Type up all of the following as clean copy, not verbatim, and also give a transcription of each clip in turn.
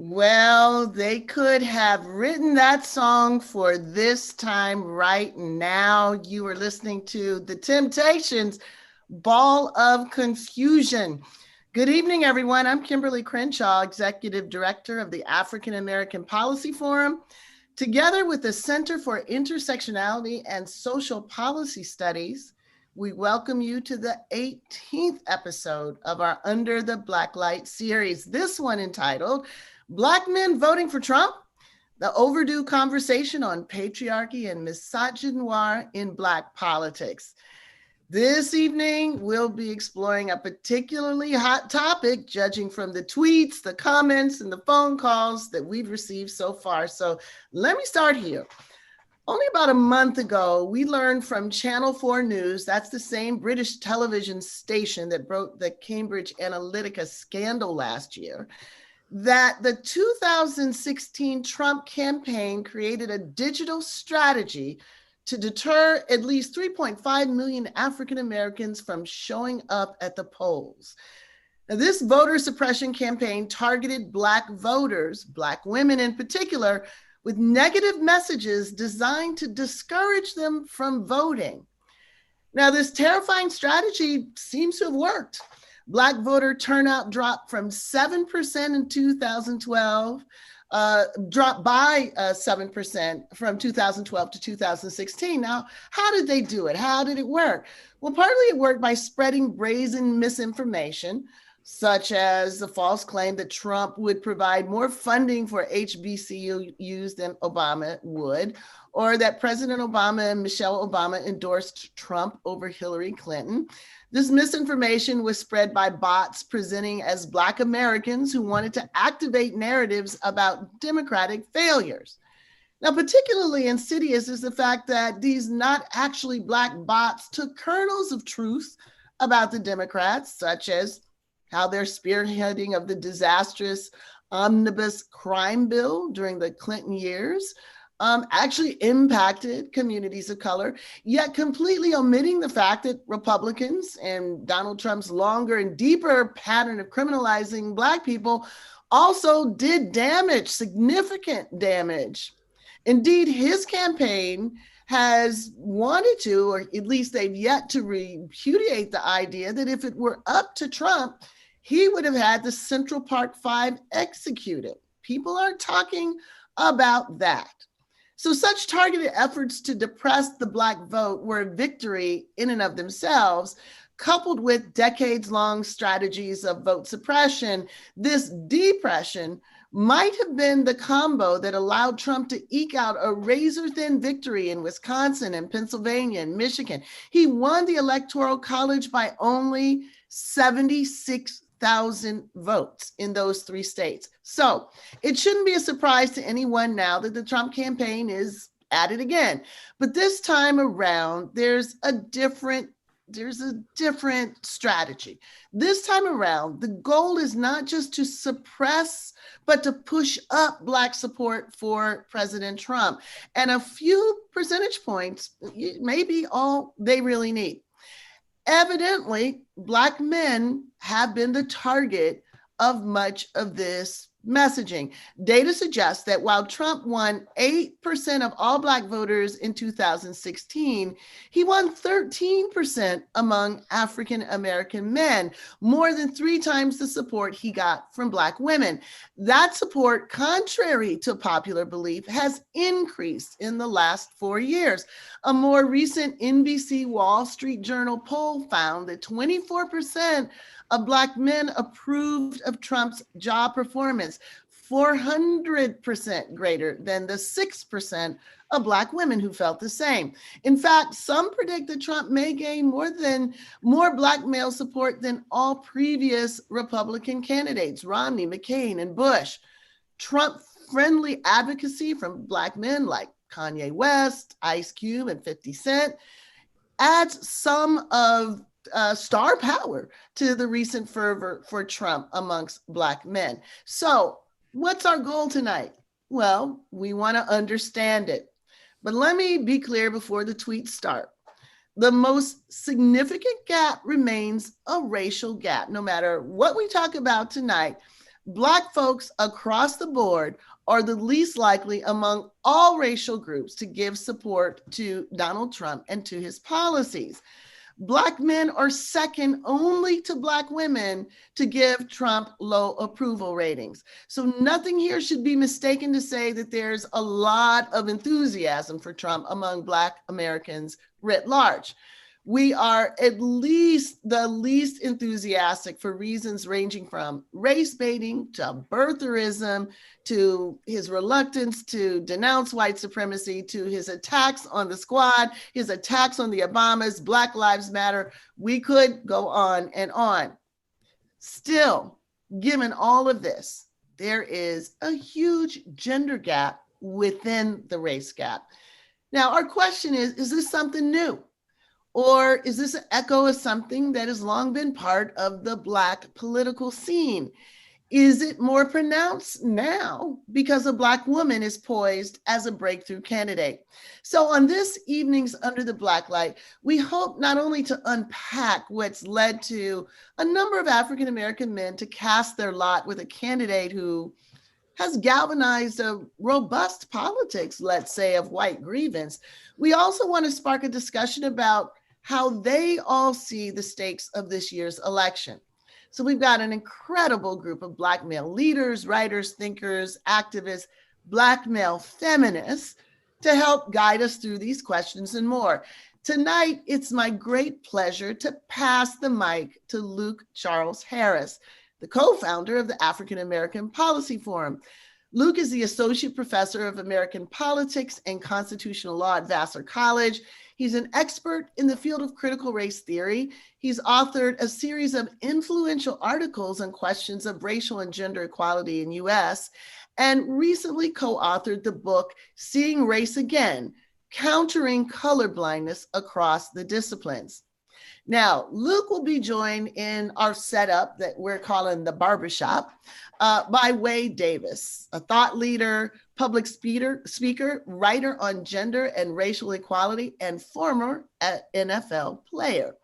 Well, they could have written that song for this time right now. You are listening to The Temptations, Ball of Confusion. Good evening, everyone. I'm Kimberly Crenshaw, Executive Director of the African American Policy Forum. Together with the Center for Intersectionality and Social Policy Studies, we welcome you to the 18th episode of our Under the Black Light series, this one entitled Black Men Voting for Trump, the Overdue Conversation on Patriarchy and Misogynoir in Black Politics. This evening, we'll be exploring a particularly hot topic, judging from the tweets, the comments, and the phone calls that we've received so far. So let me start here. Only about a month ago, we learned from Channel 4 News, that's the same British television station that broke the Cambridge Analytica scandal last year, that the 2016 Trump campaign created a digital strategy to deter at least 3.5 million African Americans from showing up at the polls. Now, this voter suppression campaign targeted Black voters, Black women in particular, with negative messages designed to discourage them from voting. Now, this terrifying strategy seems to have worked. Black voter turnout dropped from 7% in 2012, dropped by 7% from 2012 to 2016. Now, how did they do it? How did it work? Well, partly it worked by spreading brazen misinformation, such as the false claim that Trump would provide more funding for HBCUs than Obama would, or that President Obama and Michelle Obama endorsed Trump over Hillary Clinton. This misinformation was spread by bots presenting as Black Americans who wanted to activate narratives about Democratic failures. Now, particularly insidious is the fact that these not actually Black bots took kernels of truth about the Democrats, such as how their spearheading of the disastrous omnibus crime bill during the Clinton years actually impacted communities of color, yet completely omitting the fact that Republicans and Donald Trump's longer and deeper pattern of criminalizing Black people also did damage, significant damage. Indeed, his campaign has wanted to, or at least they've yet to repudiate the idea that if it were up to Trump, he would have had the Central Park 5 executed. People are talking about that. So such targeted efforts to depress the Black vote were a victory in and of themselves, coupled with decades-long strategies of vote suppression. This depression might have been the combo that allowed Trump to eke out a razor-thin victory in Wisconsin and Pennsylvania and Michigan. He won the Electoral College by only 76,000 votes in those three states. So it shouldn't be a surprise to anyone now that the Trump campaign is at it again. But this time around, there's a different strategy. This time around, the goal is not just to suppress, but to push up Black support for President Trump. And a few percentage points may be all they really need. Evidently, Black men have been the target of much of this messaging. Data suggests that while Trump won 8% of all Black voters in 2016, he won 13% among African American men, more than 3 times the support he got from Black women. That support, contrary to popular belief, has increased in the last 4 years. A more recent NBC Wall Street Journal poll found that 24% of Black men approved of Trump's job performance, 400% greater than the 6% of Black women who felt the same. In fact, some predict that Trump may gain more Black male support than all previous Republican candidates, Romney, McCain, and Bush. Trump-friendly advocacy from Black men like Kanye West, Ice Cube, and 50 Cent adds some of star power to the recent fervor for Trump amongst Black men. So what's our goal tonight? Well, we want to understand it. But let me be clear before the tweets start. The most significant gap remains a racial gap. No matter what we talk about tonight, Black folks across the board are the least likely among all racial groups to give support to Donald Trump and to his policies. Black men are second only to Black women to give Trump low approval ratings. So nothing here should be mistaken to say that there's a lot of enthusiasm for Trump among Black Americans writ large. We are at least the least enthusiastic for reasons ranging from race baiting to birtherism, to his reluctance to denounce white supremacy, to his attacks on the squad, his attacks on the Obamas, Black Lives Matter. We could go on and on. Still, given all of this, there is a huge gender gap within the race gap. Now, our question is this something new? Or is this an echo of something that has long been part of the Black political scene? Is it more pronounced now because a Black woman is poised as a breakthrough candidate? So on this evening's Under the Black Light, we hope not only to unpack what's led to a number of African American men to cast their lot with a candidate who has galvanized a robust politics, let's say, of white grievance. We also want to spark a discussion about how they all see the stakes of this year's election. So we've got an incredible group of Black male leaders, writers, thinkers, activists, Black male feminists to help guide us through these questions and more. Tonight, it's my great pleasure to pass the mic to Luke Charles Harris, the co-founder of the African American Policy Forum. Luke is the Associate Professor of American Politics and Constitutional Law at Vassar College. He's an expert in the field of critical race theory. He's authored a series of influential articles on questions of racial and gender equality in U.S., and recently co-authored the book, Seeing Race Again, Countering Colorblindness Across the Disciplines. Now, Luke will be joined in our setup that we're calling the barbershop by Wade Davis, a thought leader, public speaker, writer on gender and racial equality, and former NFL player.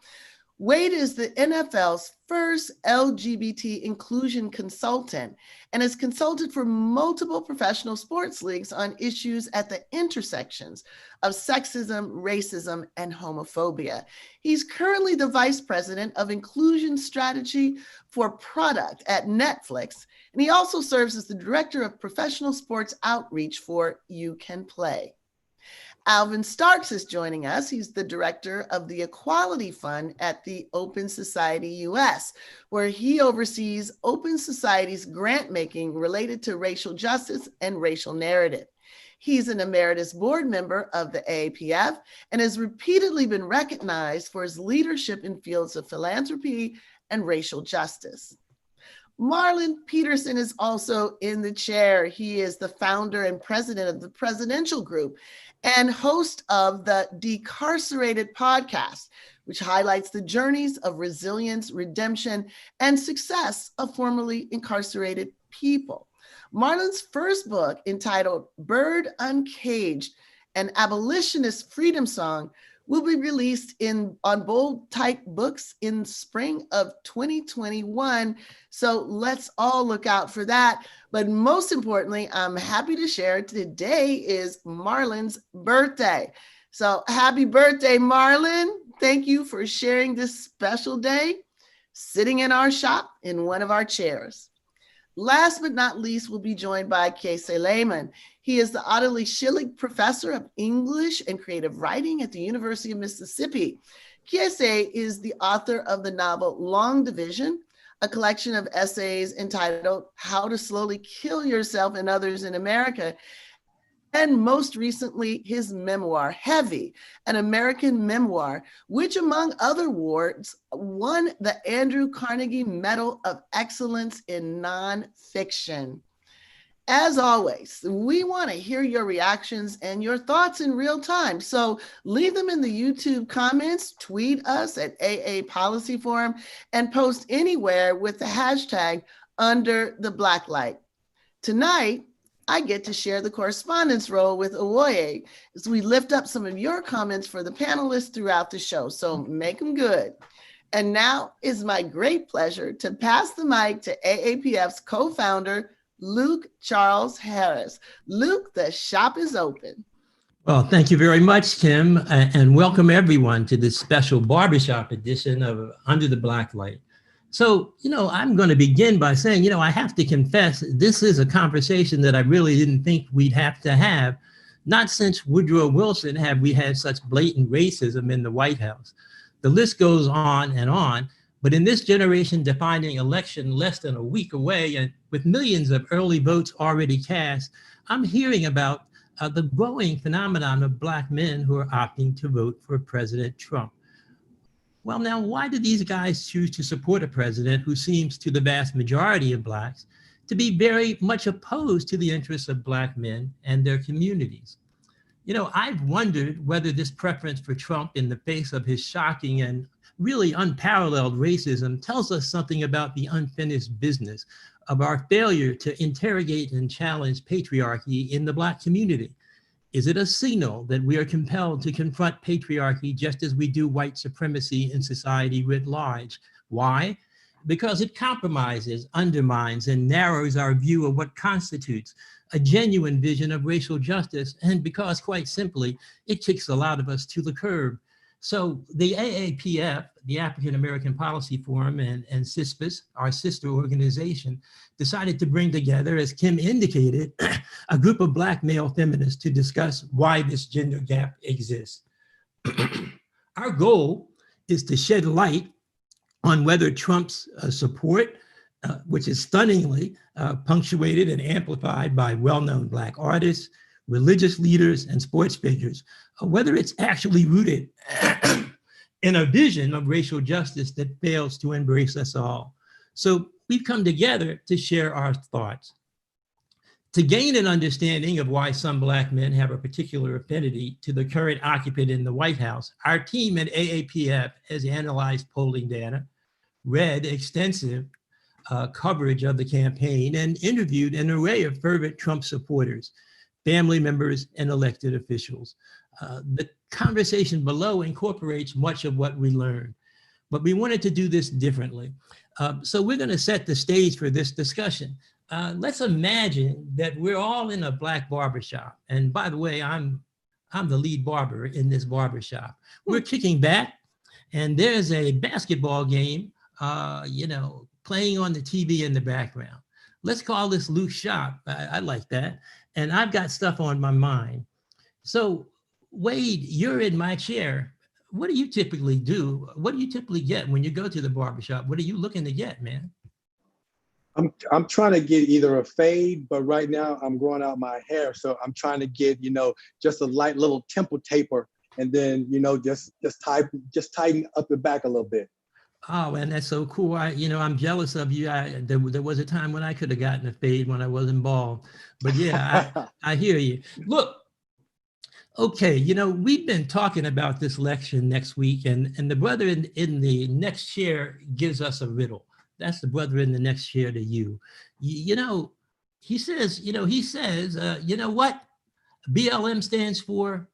Wade is the NFL's first LGBT inclusion consultant and has consulted for multiple professional sports leagues on issues at the intersections of sexism, racism, and homophobia. He's currently the vice president of inclusion strategy for product at Netflix, and he also serves as the director of professional sports outreach for You Can Play. Alvin Starks is joining us. He's the director of the Equality Fund at the Open Society US, where he oversees Open Society's grant making related to racial justice and racial narrative. He's an emeritus board member of the AAPF and has repeatedly been recognized for his leadership in fields of philanthropy and racial justice. Marlon Peterson is also in the chair. He is the founder and president of the Presidential Group and host of the Decarcerated podcast, which highlights the journeys of resilience, redemption, and success of formerly incarcerated people. Marlon's first book, entitled Bird Uncaged, an abolitionist freedom song, will be released on Bold Type Books in spring of 2021. So let's all look out for that. But most importantly, I'm happy to share today is Marlon's birthday. So happy birthday, Marlon. Thank you for sharing this special day, sitting in our shop in one of our chairs. Last but not least, we'll be joined by Kiese Lehman. He is the Ottilie Schillig Professor of English and Creative Writing at the University of Mississippi. Kiese is the author of the novel Long Division, a collection of essays entitled How to Slowly Kill Yourself and Others in America, and most recently, his memoir, Heavy, an American memoir, which among other awards, won the Andrew Carnegie Medal of Excellence in Nonfiction. As always, we want to hear your reactions and your thoughts in real time. So leave them in the YouTube comments, tweet us at AA Policy Forum, and post anywhere with the hashtag Under the Blacklight. Tonight, I get to share the correspondence role with Owoye as we lift up some of your comments for the panelists throughout the show. So make them good. And now is my great pleasure to pass the mic to AAPF's co-founder, Luke Charles Harris. Luke, the shop is open. Well, thank you very much, Kim, and welcome everyone to this special barbershop edition of Under the Black Light. So, I'm going to begin by saying, I have to confess, this is a conversation that I really didn't think we'd have to have. Not since Woodrow Wilson have we had such blatant racism in the White House. The list goes on, but in this generation defining election less than a week away, and with millions of early votes already cast, I'm hearing about the growing phenomenon of Black men who are opting to vote for President Trump. Well, now, why do these guys choose to support a president who seems to the vast majority of Blacks to be very much opposed to the interests of Black men and their communities? I've wondered whether this preference for Trump in the face of his shocking and really unparalleled racism tells us something about the unfinished business of our failure to interrogate and challenge patriarchy in the Black community. Is it a signal that we are compelled to confront patriarchy just as we do white supremacy in society writ large? Why? Because it compromises, undermines, and narrows our view of what constitutes a genuine vision of racial justice, and because, quite simply, it kicks a lot of us to the curb. So the AAPF, the African American Policy Forum, and CISPAS, our sister organization, decided to bring together, as Kim indicated, a group of Black male feminists to discuss why this gender gap exists. Our goal is to shed light on whether Trump's support, which is stunningly punctuated and amplified by well-known Black artists, religious leaders, and sports figures, whether it's actually rooted in a vision of racial justice that fails to embrace us all. So we've come together to share our thoughts. To gain an understanding of why some Black men have a particular affinity to the current occupant in the White House, our team at AAPF has analyzed polling data, read extensive coverage of the campaign, and interviewed an array of fervent Trump supporters, family members, and elected officials. The conversation below incorporates much of what we learned, but we wanted to do this differently. So we're going to set the stage for this discussion. Let's imagine that we're all in a Black barbershop. And by the way, I'm the lead barber in this barbershop. We're kicking back, and there's a basketball game, playing on the TV in the background. Let's call this Luke's shop. I like that. And I've got stuff on my mind. So Wade, you're in my chair. What do you typically do? What do you typically get when you go to the barbershop? What are you looking to get, man? I'm trying to get either a fade, but right now I'm growing out my hair. So I'm trying to get, just a light little temple taper, and then, just tighten up the back a little bit. Oh, man, that's so cool. I'm jealous of you. There was a time when I could have gotten a fade when I wasn't bald, but yeah, I hear you. Look, okay, we've been talking about this election next week, and the brother in the next chair gives us a riddle. That's the brother in the next chair to you. He says, you know what BLM stands for?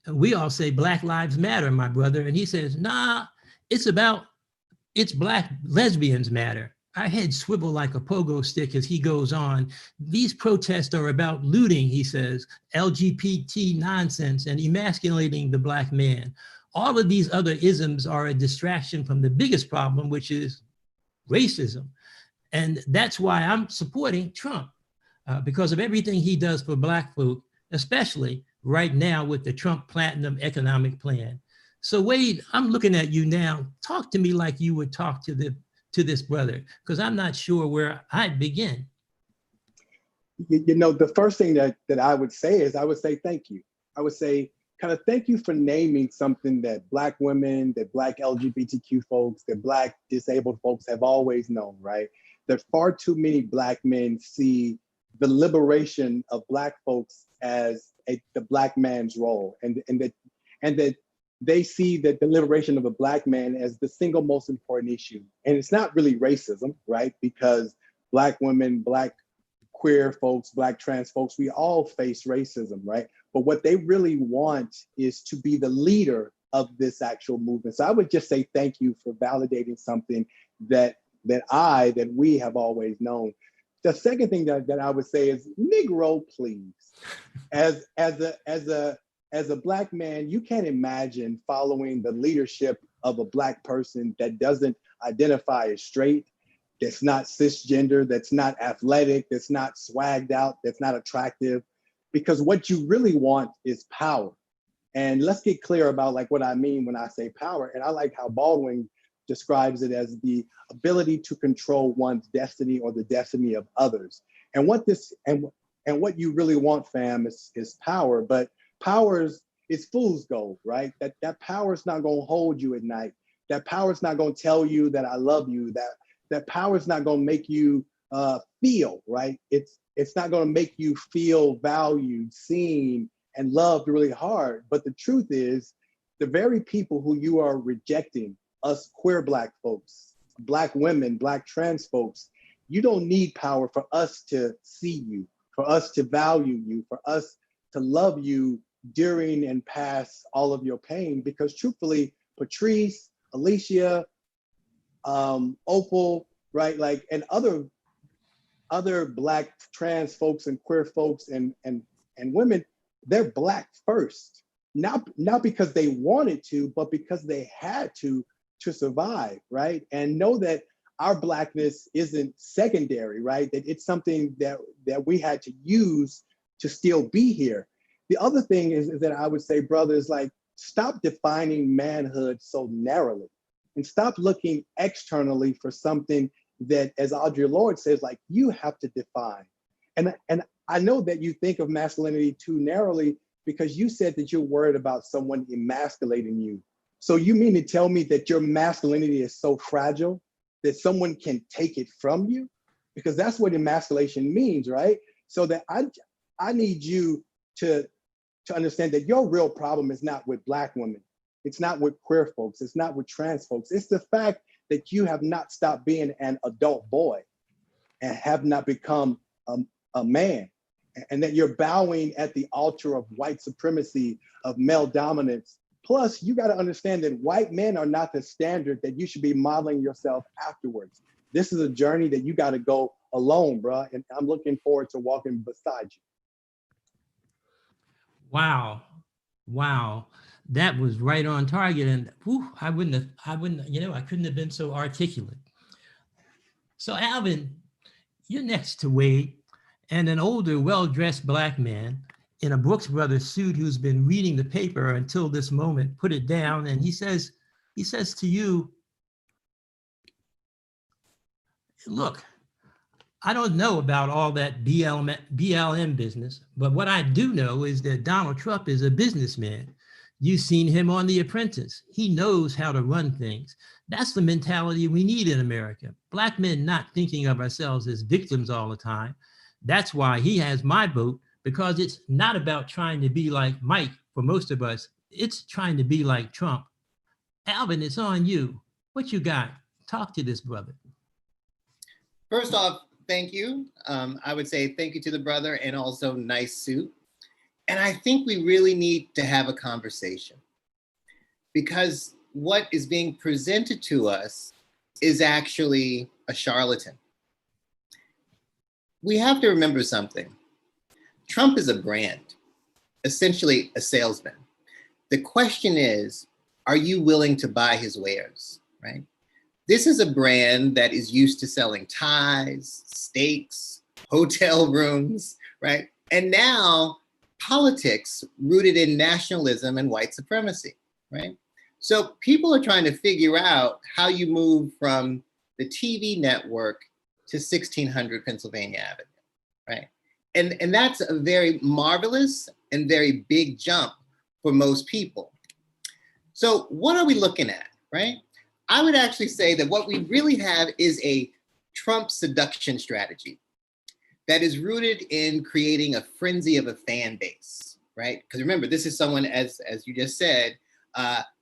We all say Black Lives Matter, my brother. And he says, nah, it's Black lesbians matter. Our heads swivel like a pogo stick as he goes on. These protests are about looting, he says, LGBT nonsense and emasculating the Black man. All of these other isms are a distraction from the biggest problem, which is racism. And that's why I'm supporting Trump, because of everything he does for Black folk, especially right now with the Trump Platinum economic plan. So Wade, I'm looking at you now. Talk to me like you would talk to this brother, because I'm not sure where I'd begin. The first thing that I would say is I would say thank you. I would say kind of thank you for naming something that Black women, that Black LGBTQ folks, that Black disabled folks have always known, right? That far too many Black men see the liberation of Black folks as the Black man's role, and that they see that the liberation of a Black man as the single most important issue. And it's not really racism, right? Because Black women, Black queer folks, Black trans folks, we all face racism, right? But what they really want is to be the leader of this actual movement. So I would just say thank you for validating something that we have always known. The second thing that I would say is, Negro, please. As a Black man, you can't imagine following the leadership of a Black person that doesn't identify as straight, that's not cisgender, that's not athletic, that's not swagged out, that's not attractive, because what you really want is power. And let's get clear about like what I mean when I say power. And I like how Baldwin describes it as the ability to control one's destiny or the destiny of others. And what you really want, fam, is power. But power is fool's gold, right? That power is not going to hold you at night. That power is not going to tell you that I love you. That power is not going to make you feel, right? It's not going to make you feel valued, seen, and loved really hard. But the truth is, the very people who you are rejecting, us queer Black folks, Black women, Black trans folks, you don't need power for us to see you, for us to value you, for us to love you during and past all of your pain. Because truthfully, Patrice, Alicia, Opal, right, like, and other Black trans folks and queer folks and women, they're Black first, not because they wanted to, but because they had to survive, right? And know that our Blackness isn't secondary, right? That it's something that we had to use to still be here. The other thing is that I would say, brothers, like, stop defining manhood so narrowly and stop looking externally for something that, as Audre Lorde says, like, you have to define. And I know that you think of masculinity too narrowly because you said that you're worried about someone emasculating you. So you mean to tell me that your masculinity is so fragile that someone can take it from you? Because that's what emasculation means, right? So that I need you to understand that your real problem is not with Black women. It's not with queer folks. It's not with trans folks. It's the fact that you have not stopped being an adult boy and have not become a man, and that you're bowing at the altar of white supremacy, of male dominance. Plus, you got to understand that white men are not the standard that you should be modeling yourself afterwards. This is a journey that you got to go alone, bro. And I'm looking forward to walking beside you. Wow. That was right on target. And whew, I couldn't have been so articulate. So Alvin, you're next to Wade, and an older, well-dressed Black man in a Brooks Brothers suit who's been reading the paper until this moment, put it down, and he says to you, look, I don't know about all that BLM business, but what I do know is that Donald Trump is a businessman. You've seen him on The Apprentice. He knows how to run things. That's the mentality we need in America. Black men not thinking of ourselves as victims all the time. That's why he has my vote, because it's not about trying to be like Mike for most of us. It's trying to be like Trump. Alvin, it's on you. What you got? Talk to this brother. First off, thank you. I would say thank you to the brother, and also nice suit. And I think we really need to have a conversation, because what is being presented to us is actually a charlatan. We have to remember something. Trump is a brand, essentially a salesman. The question is, are you willing to buy his wares, right? This is a brand that is used to selling ties, steaks, hotel rooms, right? And now politics rooted in nationalism and white supremacy, right? So people are trying to figure out how you move from the TV network to 1600 Pennsylvania Avenue, right? And that's a very marvelous and very big jump for most people. So what are we looking at, right? I would actually say that what we really have is a Trump seduction strategy that is rooted in creating a frenzy of a fan base, right? Because remember, this is someone, as you just said,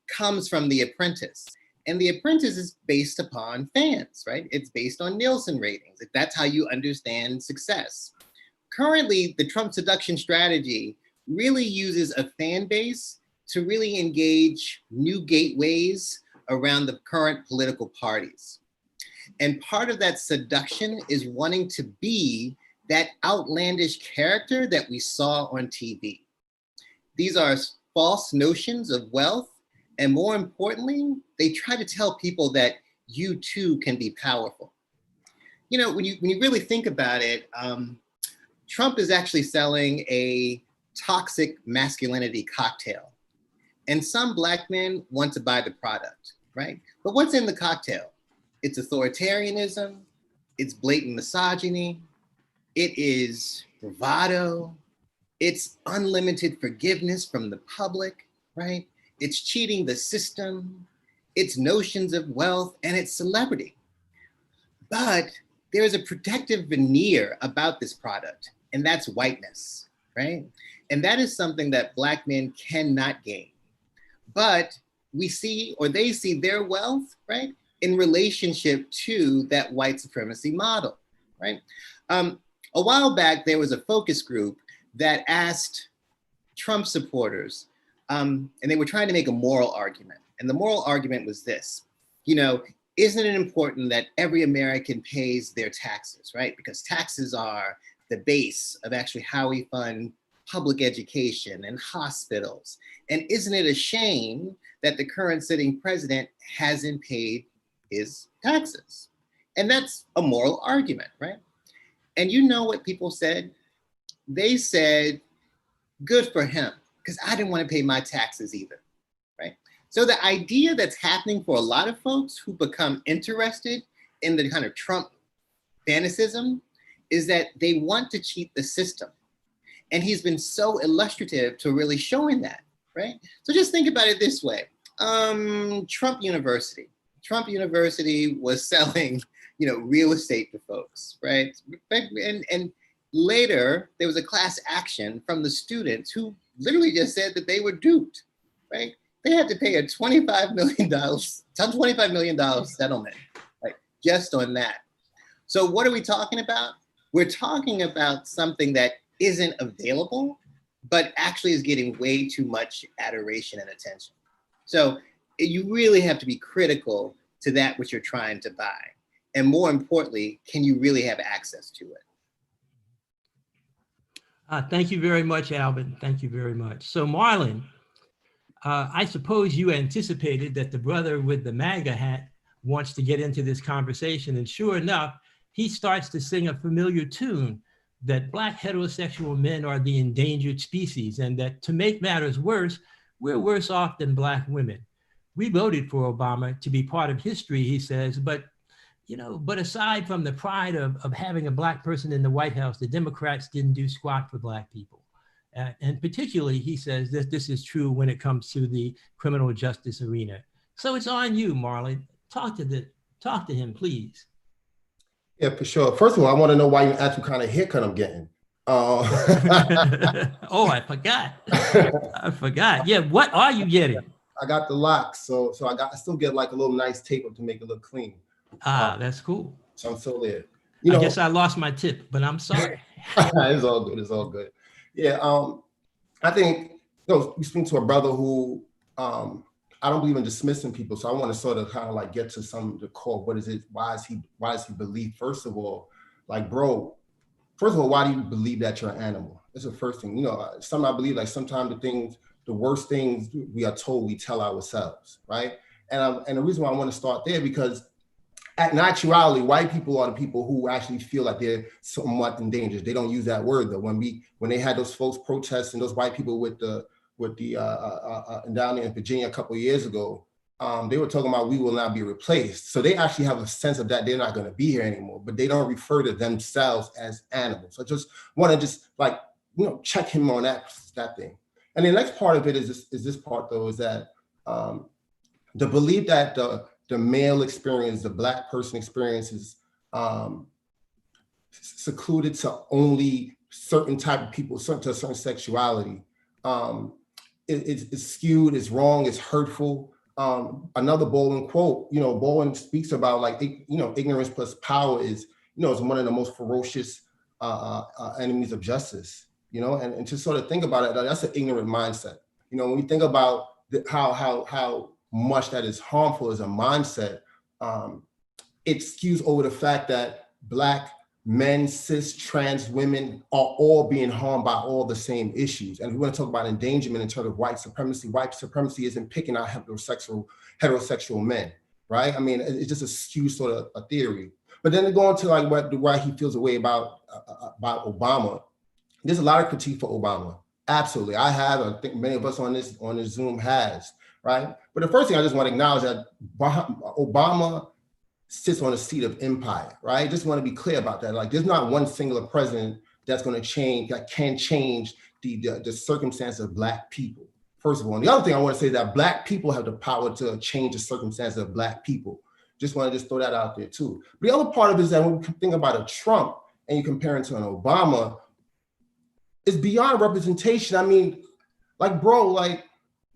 comes from The Apprentice. And The Apprentice is based upon fans, right? It's based on Nielsen ratings. That's how you understand success. Currently, the Trump seduction strategy really uses a fan base to really engage new gateways around the current political parties. And part of that seduction is wanting to be that outlandish character that we saw on TV. These are false notions of wealth. And more importantly, they try to tell people that you too can be powerful. You know, when you really think about it, Trump is actually selling a toxic masculinity cocktail. And some Black men want to buy the product, right? But what's in the cocktail? It's authoritarianism, it's blatant misogyny, it is bravado, it's unlimited forgiveness from the public, right? It's cheating the system, it's notions of wealth, and it's celebrity. But there is a protective veneer about this product, and that's whiteness, right? And that is something that Black men cannot gain. But we see, or they see their wealth, right, in relationship to that white supremacy model, right? A while back, there was a focus group that asked Trump supporters, and they were trying to make a moral argument. And the moral argument was this, you know, isn't it important that every American pays their taxes, right? Because taxes are the base of actually how we fund public education and hospitals. And isn't it a shame that the current sitting president hasn't paid his taxes? And that's a moral argument, right? And you know what people said? They said, good for him, because I didn't want to pay my taxes either, right? So the idea that's happening for a lot of folks who become interested in the kind of Trump fantasism is that they want to cheat the system. And he's been so illustrative to really showing that, right? So just think about it this way. Trump University was selling, you know, real estate to folks, right? And later there was a class action from the students who literally just said that they were duped, right? They had to pay a $25 million settlement, right? Just on that. So what are we talking about? We're talking about something that isn't available, but actually is getting way too much adoration and attention. So you really have to be critical to that which you're trying to buy. And more importantly, can you really have access to it? Thank you very much, Alvin. Thank you very much. So Marlon, I suppose you anticipated that the brother with the MAGA hat wants to get into this conversation. And sure enough, he starts to sing a familiar tune that Black heterosexual men are the endangered species, and that to make matters worse, we're worse off than Black women. We voted for Obama to be part of history, he says, but aside from the pride of having a Black person in the White House, the Democrats didn't do squat for Black people. And particularly, he says that this is true when it comes to the criminal justice arena. So it's on you, Marlon. Talk to him, please. Yeah, for sure. First of all, I want to know why you asked what kind of haircut I'm getting. Oh, I forgot. I forgot. Yeah, what are you getting? I got the locks, so I still get like a little nice tape up to make it look clean. That's cool. So I'm still there. I guess I lost my tip, but I'm sorry. It's all good. It's all good. Yeah. I think you speak to a brother who I don't believe in dismissing people, so I want to sort of kind of like get to some of the core. What is it? Why does he believe? First of all, like, bro, first of all, why do you believe that you're an animal? That's the first thing. I believe like sometimes the worst things we are told, we tell ourselves, right? And the reason why I want to start there, because in actuality, white people are the people who actually feel like they're somewhat endangered. They don't use that word though. When they had those folks protesting, those white people with the down there in Virginia a couple of years ago, they were talking about we will not be replaced. So they actually have a sense of that they're not going to be here anymore, but they don't refer to themselves as animals. So I just want to check him on that thing. And the next part of it is this part though, is that the belief that the male experience, the Black person experience is secluded to only certain type of people, to a certain sexuality. It's skewed, it's wrong, it's hurtful. Another Baldwin quote, Baldwin speaks about like, ignorance plus power is one of the most ferocious enemies of justice, and to sort of think about it, that's an ignorant mindset. You know, when we think about how much that is harmful as a mindset, it skews over the fact that Black men, cis, trans women are all being harmed by all the same issues. And we want to talk about endangerment in terms of white supremacy. White supremacy isn't picking out heterosexual men, right? I mean, it's just a skewed sort of a theory. But then to go into like why he feels a way about Obama, there's a lot of critique for Obama. Absolutely, I have. I think many of us on this Zoom has, right? But the first thing I just want to acknowledge that Obama sits on a seat of empire, right? Just want to be clear about that. Like, there's not one singular president that's going to change, that can change the circumstance of Black people, first of all. And the other thing I want to say is that Black people have the power to change the circumstances of Black people. Just want to throw that out there too. But the other part of it is that when we think about a Trump and you compare it to an Obama, it's beyond representation. I mean, like, bro, like,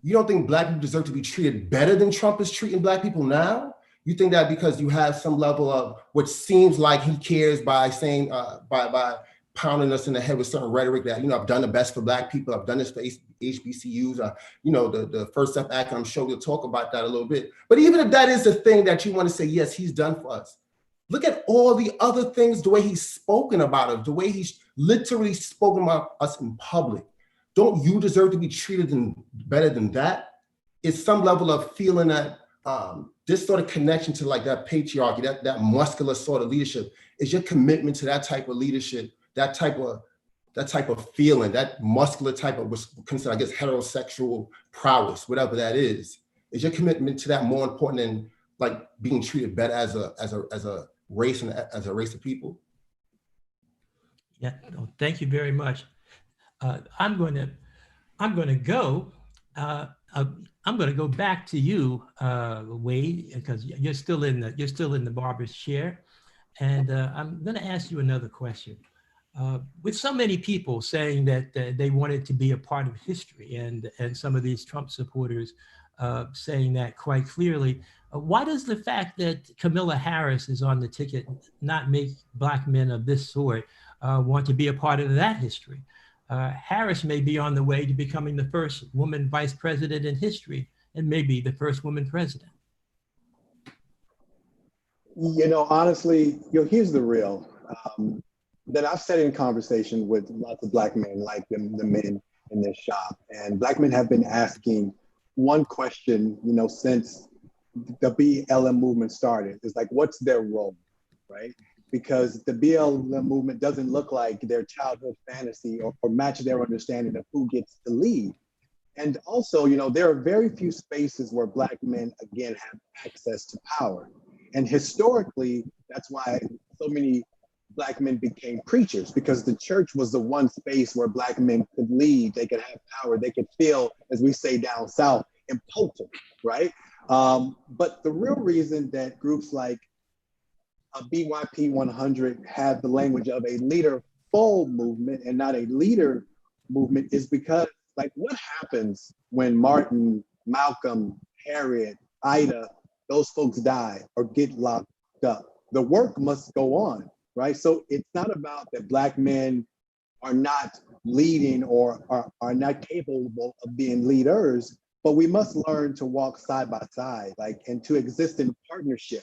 you don't think Black people deserve to be treated better than Trump is treating Black people now? You think that because you have some level of what seems like he cares by saying, by pounding us in the head with certain rhetoric that, you know, I've done the best for Black people, I've done this for HBCUs, you know, the First Step Act, I'm sure we'll talk about that a little bit. But even if that is the thing that you want to say, yes, he's done for us, look at all the other things, the way he's spoken about us, the way he's literally spoken about us in public. Don't you deserve to be treated better than that? It's some level of feeling that this sort of connection to like that patriarchy, that muscular sort of leadership, is your commitment to that type of leadership, that type of feeling, that muscular type of what's considered, I guess, heterosexual prowess, whatever that is your commitment to that more important than like being treated better as a race and as a race of people? Yeah, no, thank you very much. I'm going to go back to you, Wade, because you're still in the barber's chair, and I'm going to ask you another question. With so many people saying that they wanted to be a part of history, and some of these Trump supporters saying that quite clearly, why does the fact that Kamala Harris is on the ticket not make Black men of this sort want to be a part of that history? Harris may be on the way to becoming the first woman vice president in history, and maybe the first woman president. You know, honestly, here's the real. That I've sat in conversation with lots of Black men, like the men in this shop, and Black men have been asking one question, you know, since the BLM movement started. It's like, what's their role, right? Because the BLM movement doesn't look like their childhood fantasy or match their understanding of who gets to lead. And also, you know, there are very few spaces where Black men, again, have access to power. And historically, that's why so many Black men became preachers, because the church was the one space where Black men could lead, they could have power, they could feel, as we say down south, impotent, right? But the real reason that groups like BYP 100 have the language of a leaderful movement and not a leader movement is because, like, what happens when Martin, Malcolm, Harriet, Ida, those folks die or get locked up? The work must go on, right? So it's not about that Black men are not leading or are not capable of being leaders, but we must learn to walk side by side, like, and to exist in partnership.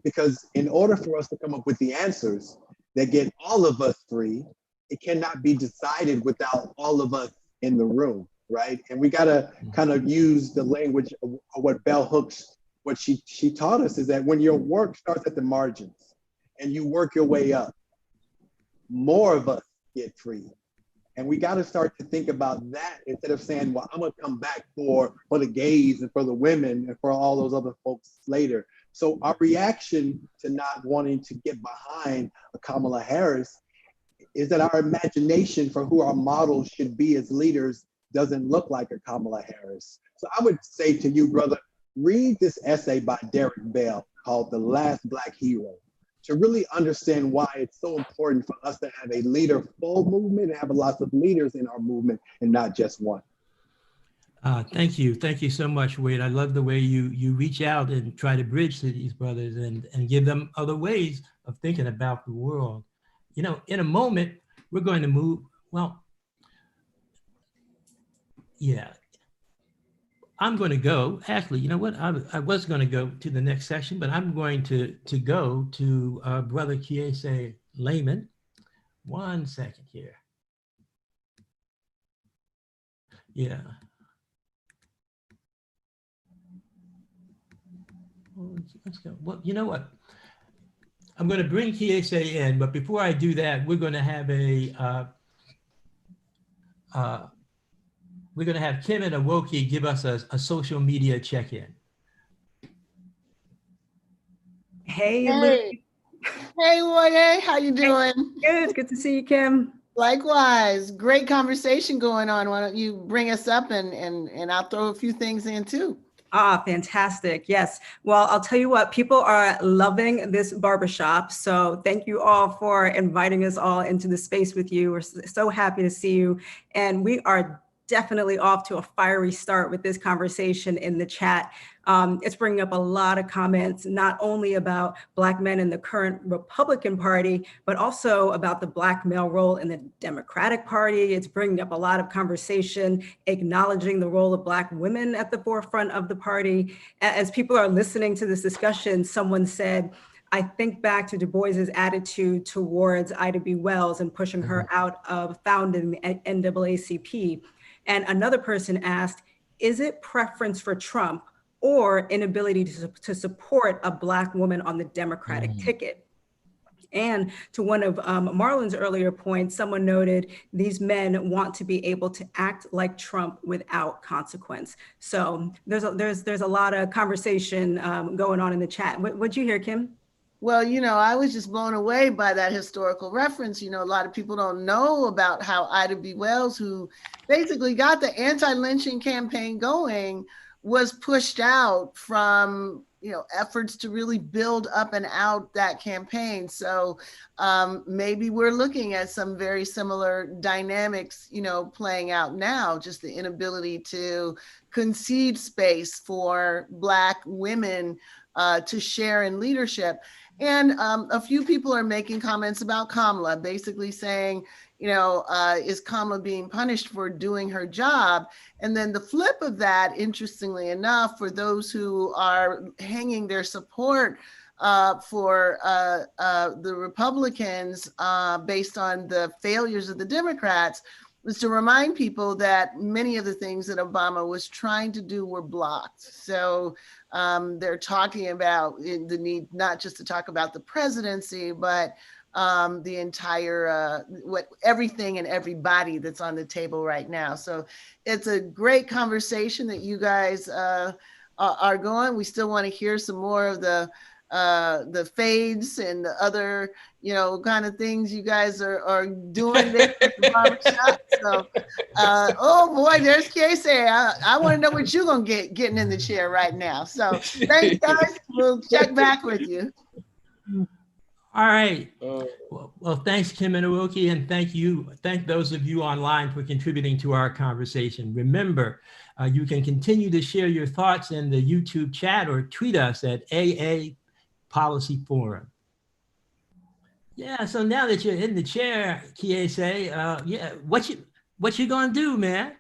Because in order for us to come up with the answers that get all of us free, it cannot be decided without all of us in the room, right? And we gotta kind of use the language of what Bell Hooks, what she taught us, is that when your work starts at the margins and you work your way up, more of us get free. And we got to start to think about that instead of saying, well, I'm going to come back for the gays and for the women and for all those other folks later. So our reaction to not wanting to get behind a Kamala Harris is that our imagination for who our models should be as leaders doesn't look like a Kamala Harris. So I would say to you, brother, read this essay by Derek Bell called The Last Black Hero, to really understand why it's so important for us to have a leaderful movement and have lots of leaders in our movement and not just one. Thank you. Thank you so much, Wade. I love the way you reach out and try to bridge to these brothers and give them other ways of thinking about the world. You know, in a moment, we're going to move, well, yeah. I'm going to go, actually, you know what? I was going to go to the next section, but I'm going to go to Brother Kiese Layman. 1 second here. Yeah. Well, let's go. Well, you know what? I'm going to bring Kiese in, but before I do that, we're going to have Kim and Awoki give us a social media check-in. Hey, Hey, hey, Woye, how you doing? Good. It's good to see you, Kim. Likewise, great conversation going on. Why don't you bring us up and I'll throw a few things in too. Ah, fantastic. Yes. Well, I'll tell you what, people are loving this barbershop. So thank you all for inviting us all into the space with you. We're so happy to see you. And we are definitely off to a fiery start with this conversation in the chat. It's bringing up a lot of comments, not only about Black men in the current Republican Party, but also about the Black male role in the Democratic Party. It's bringing up a lot of conversation, acknowledging the role of Black women at the forefront of the party. As people are listening to this discussion, someone said, I think back to Du Bois's attitude towards Ida B. Wells and pushing her out of founding the NAACP. And another person asked, is it preference for Trump or inability to support a Black woman on the Democratic ticket? And to one of Marlon's earlier points, someone noted these men want to be able to act like Trump without consequence. So there's a lot of conversation going on in the chat. What'd you hear, Kim? Well, you know, I was just blown away by that historical reference. You know, a lot of people don't know about how Ida B. Wells, who basically got the anti-lynching campaign going, was pushed out from, you know, efforts to really build up and out that campaign. So maybe we're looking at some very similar dynamics, you know, playing out now, just the inability to concede space for Black women to share in leadership. And a few people are making comments about Kamala, basically saying, you know, is Kamala being punished for doing her job? And then the flip of that, interestingly enough, for those who are hanging their support for the Republicans based on the failures of the Democrats, was to remind people that many of the things that Obama was trying to do were blocked. So they're talking about the need not just to talk about the presidency, but the entire, everything and everybody that's on the table right now. So it's a great conversation that you guys are going. We still want to hear some more of the fades and the other, you know, kind of things you guys are doing there at the barbershop. So, oh boy, there's Casey. I want to know what you're going to getting in the chair right now. So thanks, guys. We'll check back with you. All right. Well, thanks, Kim and Awoki, and thank those of you online for contributing to our conversation. Remember, you can continue to share your thoughts in the YouTube chat or tweet us at AA Policy Forum. Yeah, so now that you're in the chair, Kiese, yeah, what you gonna do, man?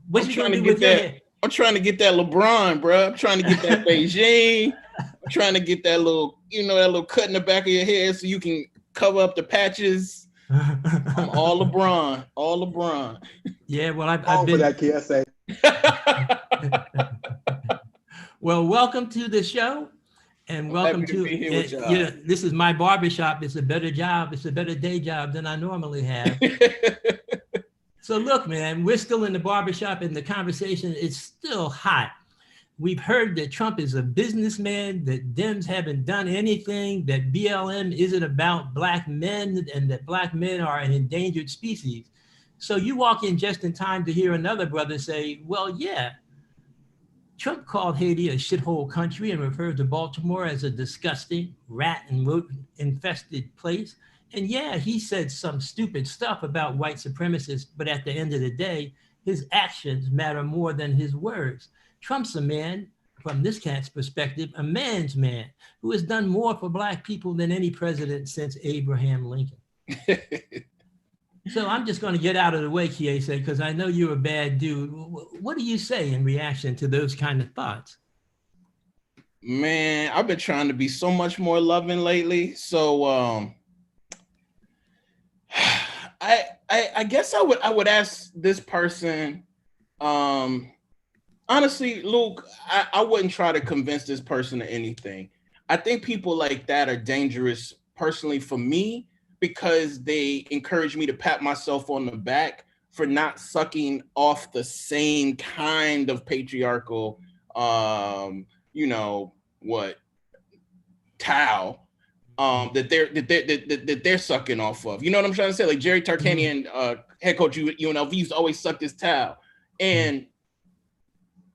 What you gonna do with your hair? I'm trying to get that LeBron, bro. I'm trying to get that Beijing. I'm trying to get that little, you know, that little cut in the back of your head so you can cover up the patches. I'm all LeBron, all LeBron. Yeah, well, I've been for that, Kiese. Well, welcome to the show. And welcome to this is my barbershop. It's a better job. It's a better day job than I normally have. So look, man, we're still in the barbershop and the conversation is still hot. We've heard that Trump is a businessman, that Dems haven't done anything, that BLM isn't about Black men, and that Black men are an endangered species. So you walk in just in time to hear another brother say, well, yeah, Trump called Haiti a shithole country and referred to Baltimore as a disgusting rat and rodent infested place. And yeah, he said some stupid stuff about white supremacists, but at the end of the day, his actions matter more than his words. Trump's a man, from this cat's perspective, a man's man who has done more for Black people than any president since Abraham Lincoln. So I'm just going to get out of the way, Kiese, because I know you're a bad dude. what do you say in reaction to those kind of thoughts? Man, I've been trying to be so much more loving lately. So I guess I would ask this person, honestly, Luke, I wouldn't try to convince this person of anything. I think people like that are dangerous personally for me because they encourage me to pat myself on the back for not sucking off the same kind of patriarchal, you know, what, towel that they're sucking off of. You know what I'm trying to say? Like Jerry Tarkanian, head coach UNLV, used to always suck this towel. And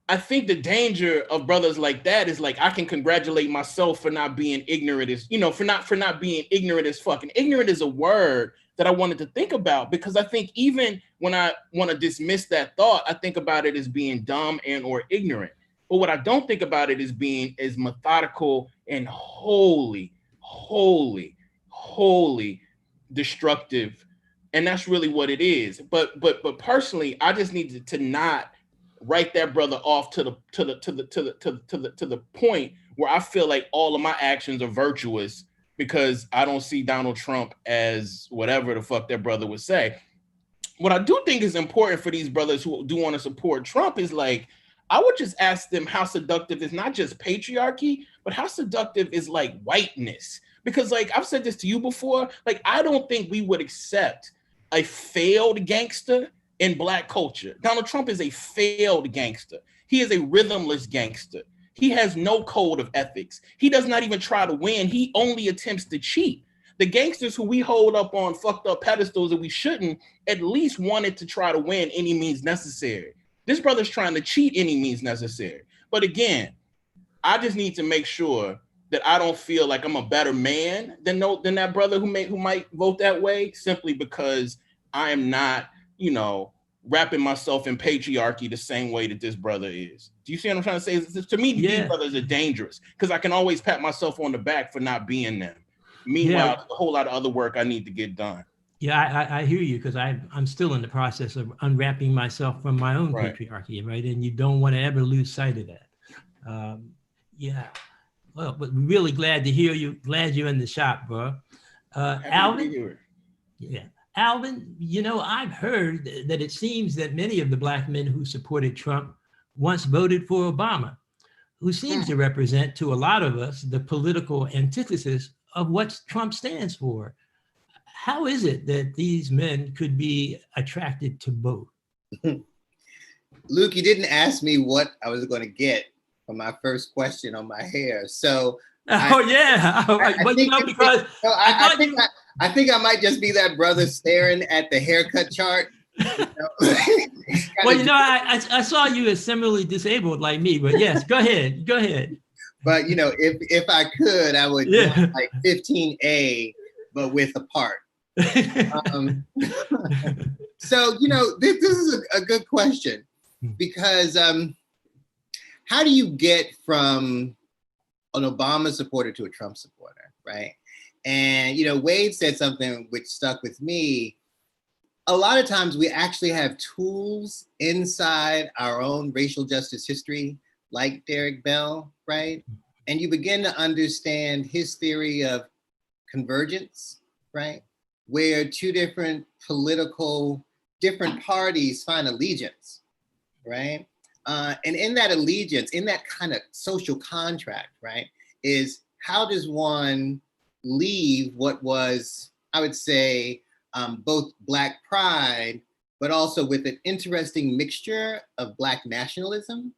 I think the danger of brothers like that is like I can congratulate myself for not being ignorant as, for not being ignorant as fuck. And ignorant is a word that I wanted to think about because I think even when I want to dismiss that thought, I think about it as being dumb and or ignorant. But what I don't think about it as being as methodical and wholly destructive. And that's really what it is. But personally, I just need to not write that brother off to the point where I feel like all of my actions are virtuous because I don't see Donald Trump as whatever the fuck that brother would say. What I do think is important for these brothers who do want to support Trump is like, I would just ask them how seductive is not just patriarchy, but how seductive is like whiteness. Because like I've said this to you before, like I don't think we would accept a failed gangster in Black culture. Donald Trump is a failed gangster. He is a rhythmless gangster. He has no code of ethics. He does not even try to win. He only attempts to cheat. The gangsters who we hold up on fucked up pedestals that we shouldn't at least wanted to try to win any means necessary. This brother's trying to cheat any means necessary. But again, I just need to make sure that I don't feel like I'm a better man than that brother who might vote that way simply because I am not, wrapping myself in patriarchy the same way that this brother is. Do you see what I'm trying to say? To me, these brothers are dangerous because I can always pat myself on the back for not being them. Meanwhile, there's a whole lot of other work I need to get done. Yeah, I hear you because I'm still in the process of unwrapping myself from my own patriarchy, right? And you don't want to ever lose sight of that. Well, but really glad to hear you. Glad you're in the shop, bro. Alvin? Yeah. Alvin, I've heard that it seems that many of the Black men who supported Trump once voted for Obama, who seems to represent to a lot of us the political antithesis of what Trump stands for. How is it that these men could be attracted to both? Luke, you didn't ask me what I was going to get for my first question on my hair. So I think I might just be that brother staring at the haircut chart. Well, I saw you as similarly disabled like me, but yes, go ahead. But if I could, I would do like 15A, but with a part. So this is a good question because how do you get from an Obama supporter to a Trump supporter, right? And Wade said something which stuck with me. A lot of times we actually have tools inside our own racial justice history, like Derek Bell, right? And you begin to understand his theory of convergence, right? Where two different parties find allegiance, right? And in that allegiance, in that kind of social contract, right, is how does one leave what was, I would say, both Black pride, but also with an interesting mixture of Black nationalism,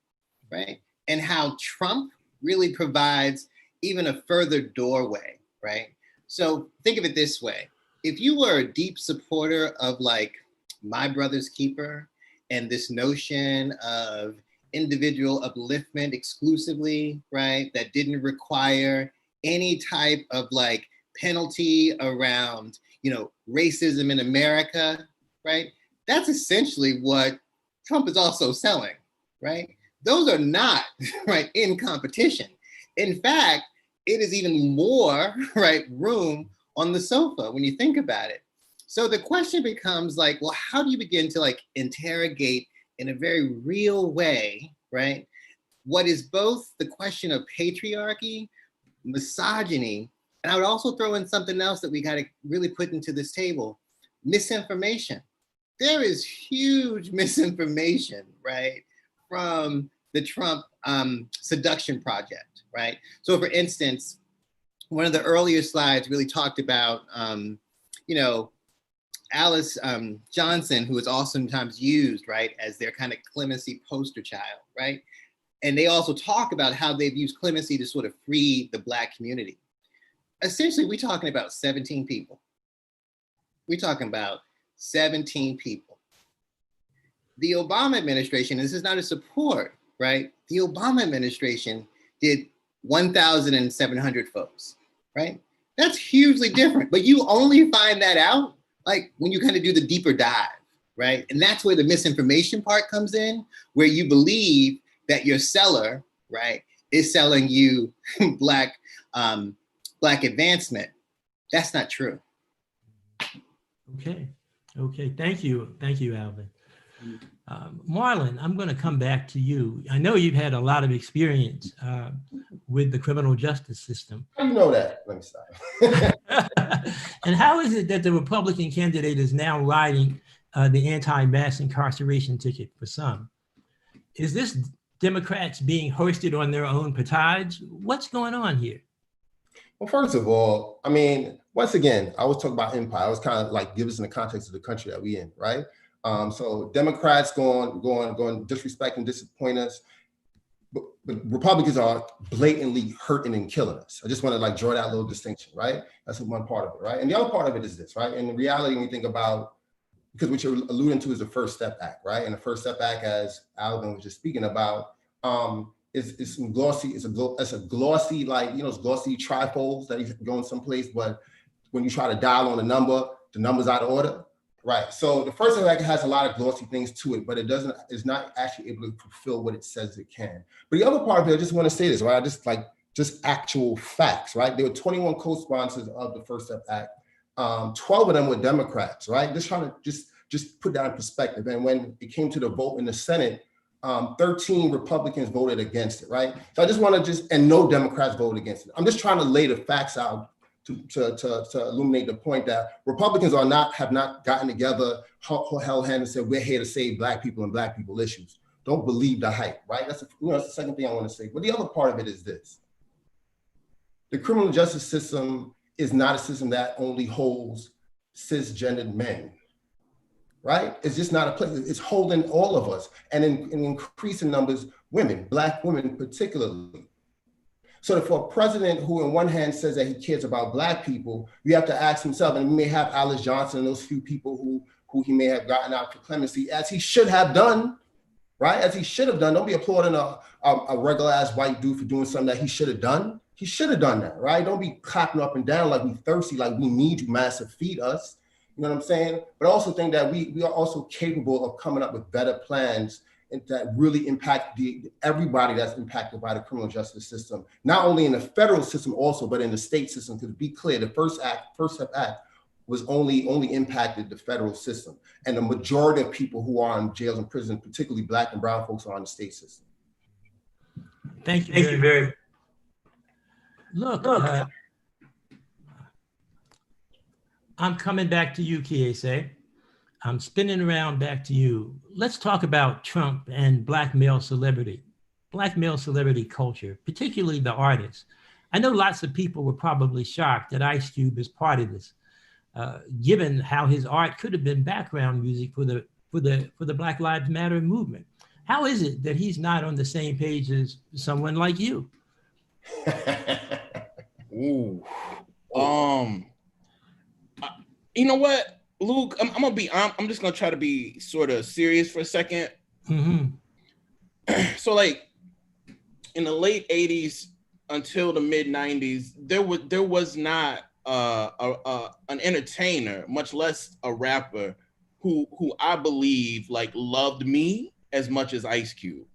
right? And how Trump really provides even a further doorway, right? So think of it this way. If you were a deep supporter of like My Brother's Keeper and this notion of individual upliftment exclusively, right? That didn't require any type of like penalty around, racism in America, right? That's essentially what Trump is also selling, right? Those are not, right, in competition. In fact, it is even more, right, room on the sofa when you think about it. So the question becomes like, well, how do you begin to like interrogate in a very real way, right, what is both the question of patriarchy, misogyny, and I would also throw in something else that we got to really put into this table, misinformation. There is huge misinformation, right, from the Trump seduction project, right? So for instance, one of the earlier slides really talked about, you know, Alice Johnson, who is oftentimes used, right, as their kind of clemency poster child, right? And they also talk about how they've used clemency to sort of free the Black community. Essentially, we're talking about 17 people. We're talking about 17 people. The Obama administration, this is not a support, right? The Obama administration did 1,700 folks, right? That's hugely different, but you only find that out like when you kind of do the deeper dive, right? And that's where the misinformation part comes in, where you believe that your seller, right, is selling you Black advancement. That's not true. Okay. Thank you, Alvin. Marlon, I'm going to come back to you. I know you've had a lot of experience with the criminal justice system. How do you know that? Let me stop. And how is it that the Republican candidate is now riding the anti-mass incarceration ticket for some? Is this Democrats being hoisted on their own petard? What's going on here? Well, first of all, I mean, once again, I was talking about empire. I was kind of like give us in the context of the country that we in, right? So Democrats going disrespect and disappoint us, but Republicans are blatantly hurting and killing us. I just want to like draw that little distinction, right? That's one part of it, right? And the other part of it is this, right? And in reality, when you think about, because what you're alluding to is the First Step Act, right? And the First Step Act, as Alvin was just speaking about, is some glossy, it's a glossy, like, you know, it's glossy trifolds that you go in someplace, but when you try to dial on a number, the number's out of order. Right. So the First Step Act has a lot of glossy things to it, but it's not actually able to fulfill what it says it can. But the other part of it, I just want to say this, right? Just actual facts, right? There were 21 co-sponsors of the First Step Act. 12 of them were Democrats, right? Just trying to just put that in perspective. And when it came to the vote in the Senate, 13 Republicans voted against it, right? So I just want to and no Democrats voted against it. I'm just trying to lay the facts out to illuminate the point that Republicans have not gotten together, held hand and said, we're here to save Black people and Black people issues. Don't believe the hype, right? That's the second thing I want to say. But the other part of it is this. The criminal justice system is not a system that only holds cisgendered men, right? It's just not a place. It's holding all of us, and in increasing numbers, women, Black women particularly. So for a president who on one hand says that he cares about Black people, you have to ask himself, and we may have Alice Johnson and those few people who he may have gotten out for clemency, as he should have done, right? As he should have done. Don't be applauding a regular ass white dude for doing something that he should have done. He should have done that, right? Don't be clapping up and down like we thirsty, like we need you, master, feed us. You know what I'm saying? But I also think that we are also capable of coming up with better plans that really impact everybody that's impacted by the criminal justice system, not only in the federal system also, but in the state system. Because to be clear, the First Step Act was only impacted the federal system. And the majority of people who are in jails and prisons, particularly Black and brown folks, are in the state system. Thank you very much. Look, I'm coming back to you, Kiese. I'm spinning around back to you. Let's talk about Trump and Black male celebrity culture, particularly the artists. I know lots of people were probably shocked that Ice Cube is part of this, given how his art could have been background music for the Black Lives Matter movement. How is it that he's not on the same page as someone like you? Ooh. You know what? Luke, I'm just gonna try to be sort of serious for a second. Mm-hmm. So like in the late 80s until the mid 90s, there was not an entertainer, much less a rapper, who I believe like loved me as much as Ice Cube,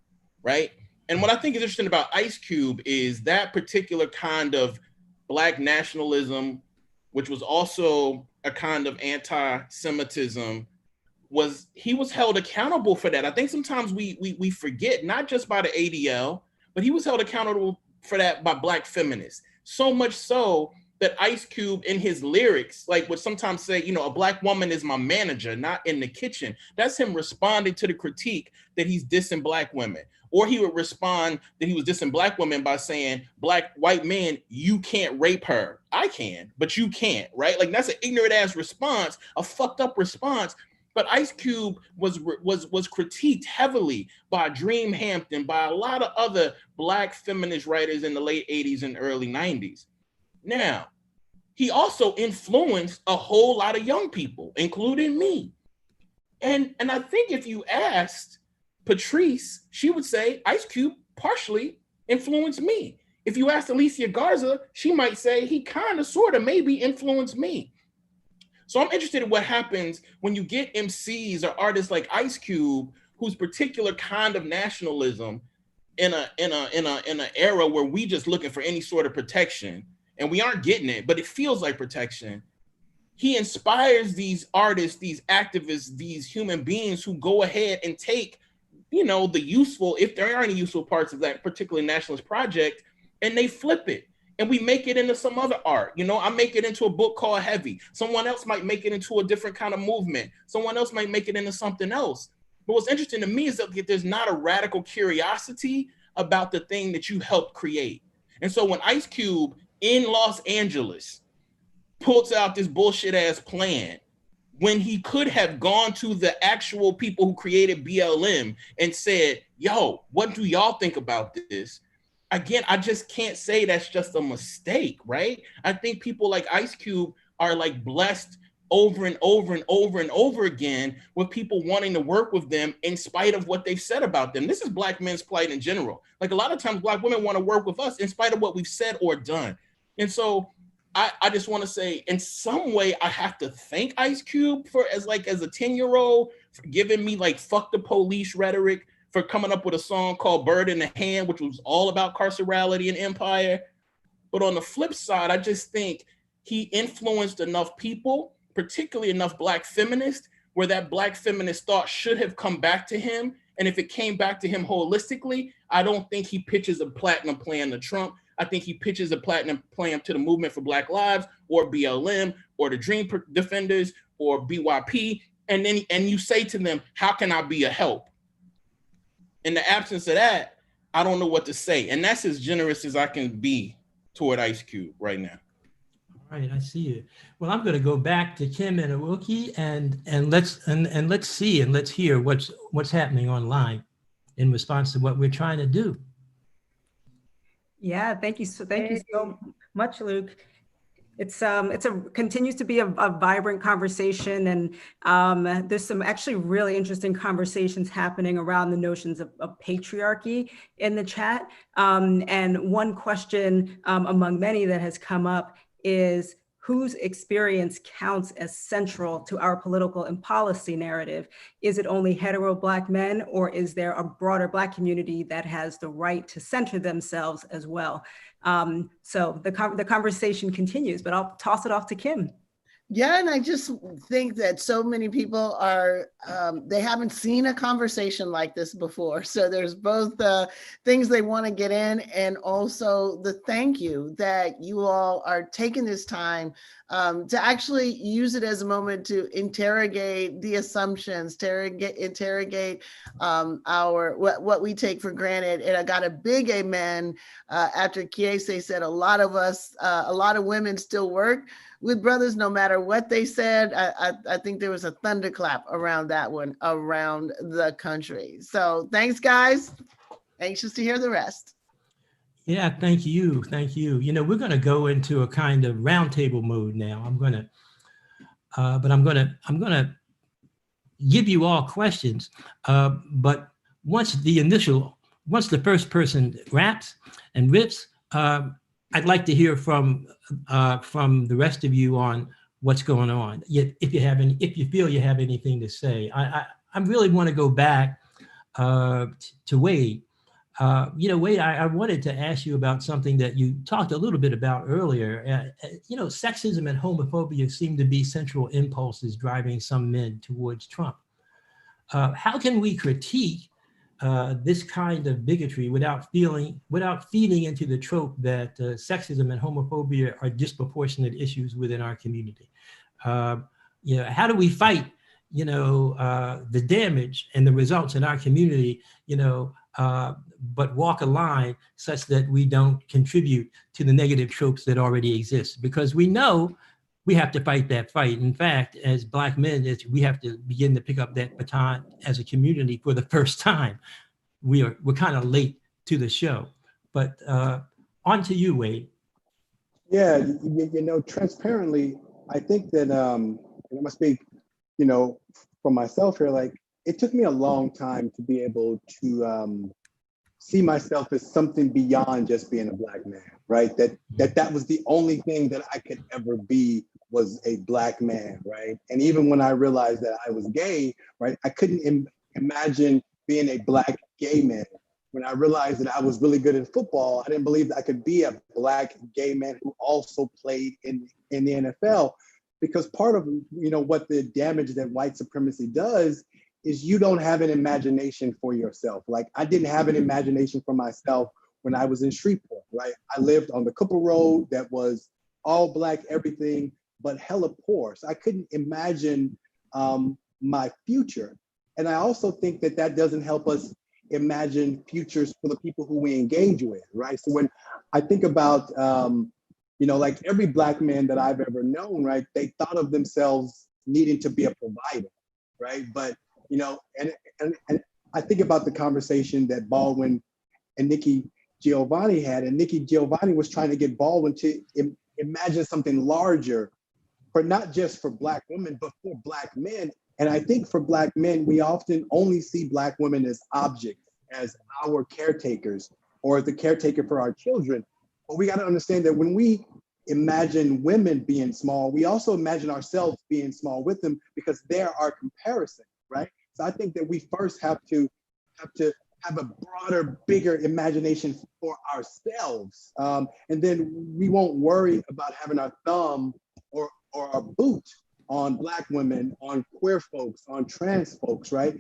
right? And what I think is interesting about Ice Cube is that particular kind of Black nationalism, which was also a kind of anti-Semitism, he was held accountable for that. I think sometimes we forget, not just by the ADL, but he was held accountable for that by Black feminists. So much so that Ice Cube in his lyrics, like, would sometimes say, you know, a Black woman is my manager, not in the kitchen. That's him responding to the critique that he's dissing Black women. Or he would respond that he was dissing Black women by saying, white men, you can't rape her. I can, but you can't, right? Like, that's an ignorant ass response, a fucked up response. But Ice Cube was critiqued heavily by Dream Hampton, by a lot of other Black feminist writers in the late 80s and early 90s. Now, he also influenced a whole lot of young people, including me. And I think if you asked Patrice, she would say Ice Cube partially influenced me. If you asked Alicia Garza, she might say he kind of, sort of, maybe influenced me. So I'm interested in what happens when you get MCs or artists like Ice Cube, whose particular kind of nationalism in an era where we just looking for any sort of protection, and we aren't getting it, but it feels like protection. He inspires these artists, these activists, these human beings who go ahead and take, you know, the useful, if there are any useful parts of that particular nationalist project, and they flip it. And we make it into some other art. You know, I make it into a book called Heavy. Someone else might make it into a different kind of movement. Someone else might make it into something else. But what's interesting to me is that there's not a radical curiosity about the thing that you helped create. And so when Ice Cube in Los Angeles pulls out this bullshit ass plan, when he could have gone to the actual people who created BLM and said, yo, what do y'all think about this? Again, I just can't say that's just a mistake, right? I think people like Ice Cube are like blessed over and over and over and over again with people wanting to work with them in spite of what they've said about them. This is Black men's plight in general. Like, a lot of times Black women want to work with us in spite of what we've said or done. And so I just want to say, in some way, I have to thank Ice Cube for, as a 10-year-old, for giving me like fuck the police rhetoric, for coming up with a song called Bird in the Hand, which was all about carcerality and empire. But on the flip side, I just think he influenced enough people, particularly enough Black feminists, where that Black feminist thought should have come back to him. And if it came back to him holistically, I don't think he pitches a platinum plan to Trump. I think he pitches a platinum plan to the Movement for Black Lives, or BLM, or the Dream Defenders, or BYP. And you say to them, how can I be a help? In the absence of that, I don't know what to say. And that's as generous as I can be toward Ice Cube right now. All right, I see you. Well, I'm going to go back to Kim and Awoki, and let's see and let's hear what's happening online in response to what we're trying to do. Yeah, thank you so much, Luke. It's continues to be a vibrant conversation, and there's some actually really interesting conversations happening around the notions of patriarchy in the chat. And one question among many that has come up is, whose experience counts as central to our political and policy narrative? Is it only hetero Black men, or is there a broader Black community that has the right to center themselves as well? So the conversation continues, but I'll toss it off to Kim. Yeah, and I just think that so many people are, they haven't seen a conversation like this before. So there's both the things they want to get in, and also the thank you that you all are taking this time to actually use it as a moment to interrogate the assumptions, interrogate what we take for granted. And I got a big amen after Kiese said a lot of women still work with brothers, no matter what they said. I think there was a thunderclap around that one, around the country. So thanks, guys. Anxious to hear the rest. Yeah, thank you. Thank you. You know, we're going to go into a kind of roundtable mode now. I'm going to give you all questions. But once the first person raps and rips, I'd like to hear from the rest of you on what's going on. If you feel you have anything to say, I really want to go back to Wade. Wade, I wanted to ask you about something that you talked a little bit about earlier. Sexism and homophobia seem to be central impulses driving some men towards Trump. how can we critique this kind of bigotry without feeding into the trope that sexism and homophobia are disproportionate issues within our community? How do we fight, the damage and the results in our community, but walk a line such that we don't contribute to the negative tropes that already exist? Because we know we have to fight that fight. In fact, as Black men, we have to begin to pick up that baton as a community for the first time. We're kind of late to the show, but on to you, Wade. Yeah, transparently, I think that, and I must speak, for myself here, like, it took me a long time to be able to see myself as something beyond just being a Black man, right? That was the only thing that I could ever be, was a Black man, right? And even when I realized that I was gay, right, I couldn't imagine being a Black gay man. When I realized that I was really good at football, I didn't believe that I could be a Black gay man who also played in the NFL. Because part of what the damage that white supremacy does is you don't have an imagination for yourself. Like, I didn't have an imagination for myself when I was in Shreveport, right? I lived on the Cooper Road that was all Black everything, but hella poor. So I couldn't imagine my future. And I also think that doesn't help us imagine futures for the people who we engage with, right? So when I think about, like every Black man that I've ever known, right, they thought of themselves needing to be a provider, right? But, and I think about the conversation that Baldwin and Nikki Giovanni had, and Nikki Giovanni was trying to get Baldwin to imagine something larger, for not just for Black women, but for Black men. And I think for Black men, we often only see Black women as objects, as our caretakers, or the caretaker for our children. But we got to understand that when we imagine women being small, we also imagine ourselves being small with them, because they're our comparison, right? So I think that we first have to have a broader, bigger imagination for ourselves. And then we won't worry about having our thumb or our boot on Black women, on queer folks, on trans folks, right?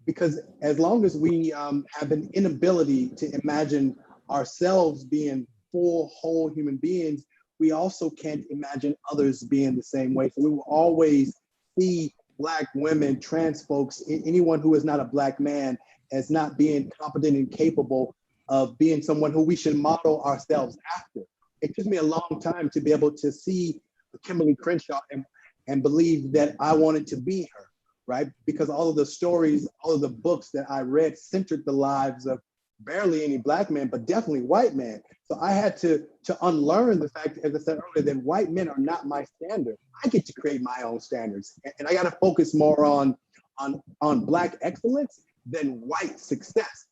Because as long as we have an inability to imagine ourselves being full, whole human beings, we also can't imagine others being the same way. So we will always see Black women, trans folks, anyone who is not a Black man, as not being competent and capable of being someone who we should model ourselves after. It took me a long time to be able to see Kimberly Crenshaw and believe that I wanted to be her, right? Because all of the stories, all of the books that I read centered the lives of barely any Black men, but definitely white men. So I had to unlearn the fact, as I said earlier, that white men are not my standard. I get to create my own standards. And I got to focus more on Black excellence than white success.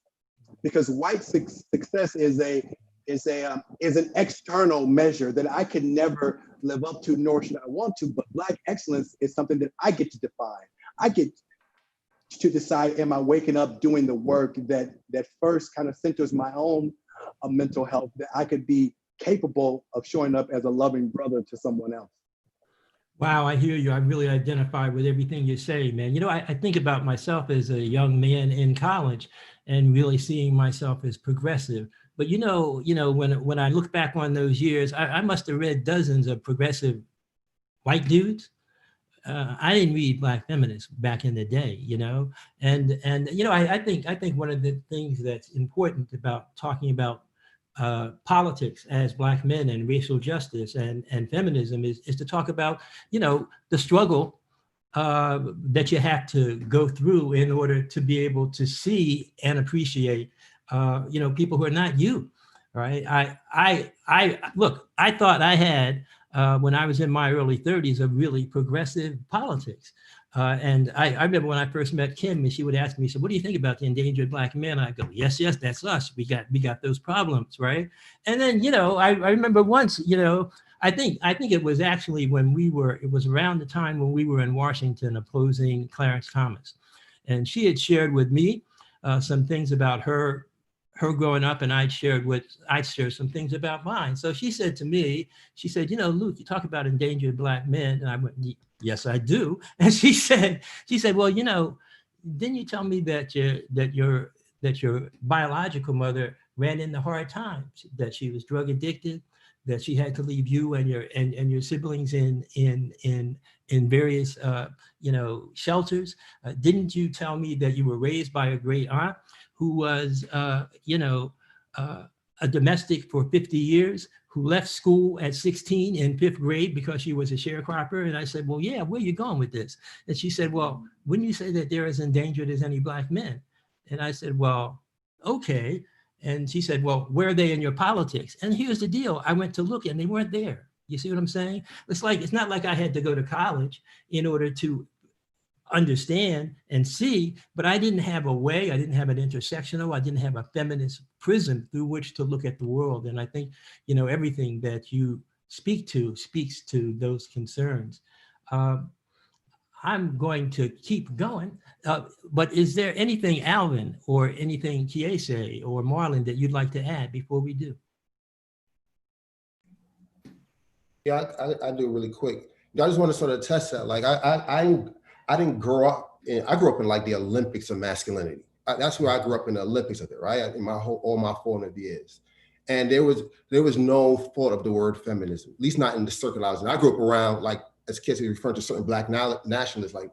Because white success is an external measure that I could never live up to, nor should I want to. But Black excellence is something that I get to define. I get to decide, am I waking up doing the work that first kind of centers my own mental health, that I could be capable of showing up as a loving brother to someone else. Wow, I hear you. I really identify with everything you say, man. I think about myself as a young man in college and really seeing myself as progressive. But when I look back on those years, I must have read dozens of progressive white dudes. I didn't read Black feminists back in the day, and I think one of the things that's important about talking about politics as Black men and racial justice and feminism is to talk about, the struggle that you have to go through in order to be able to see and appreciate, people who are not you, right? I thought I had, when I was in my early 30s, a really progressive politics. And I remember when I first met Kim, and she would ask me, so what do you think about the endangered Black men? I go, yes, that's us. We got those problems, right? And then, I remember once, I think it was actually it was around the time when we were in Washington opposing Clarence Thomas. And she had shared with me some things about her growing up, and I'd shared some things about mine. So she said to me, Luke, you talk about endangered Black men. And I went, yes, I do. And she said, well, Then you tell me that your biological mother ran into hard times, that she was drug addicted, that she had to leave you and your siblings in various shelters. Didn't you tell me that you were raised by a great aunt who was a domestic for 50 years, who left school at 16 in 5th grade because she was a sharecropper? And I said, well, yeah, where are you going with this? And she said, well, wouldn't you say that they're as endangered as any Black men? And I said, well, okay. And she said, well, where are they in your politics? And here's the deal. I went to look and they weren't there. You see what I'm saying? It's not like I had to go to college in order to understand and see, but I didn't have a way, I didn't have an intersectional, I didn't have a feminist prism through which to look at the world. And I think, everything that you speak to speaks to those concerns. I'm going to keep going, but is there anything, Alvin, or anything, Kiese or Marlon, that you'd like to add before we do? Yeah, I do really quick. I just want to sort of test that. Like I didn't grow up I grew up in like the Olympics of masculinity. That's where I grew up, in the Olympics of it, right? In all my formative years. And there was no thought of the word feminism, at least not in the circle I was in. I grew up around, like, as kids, we referred to certain Black nationalists, like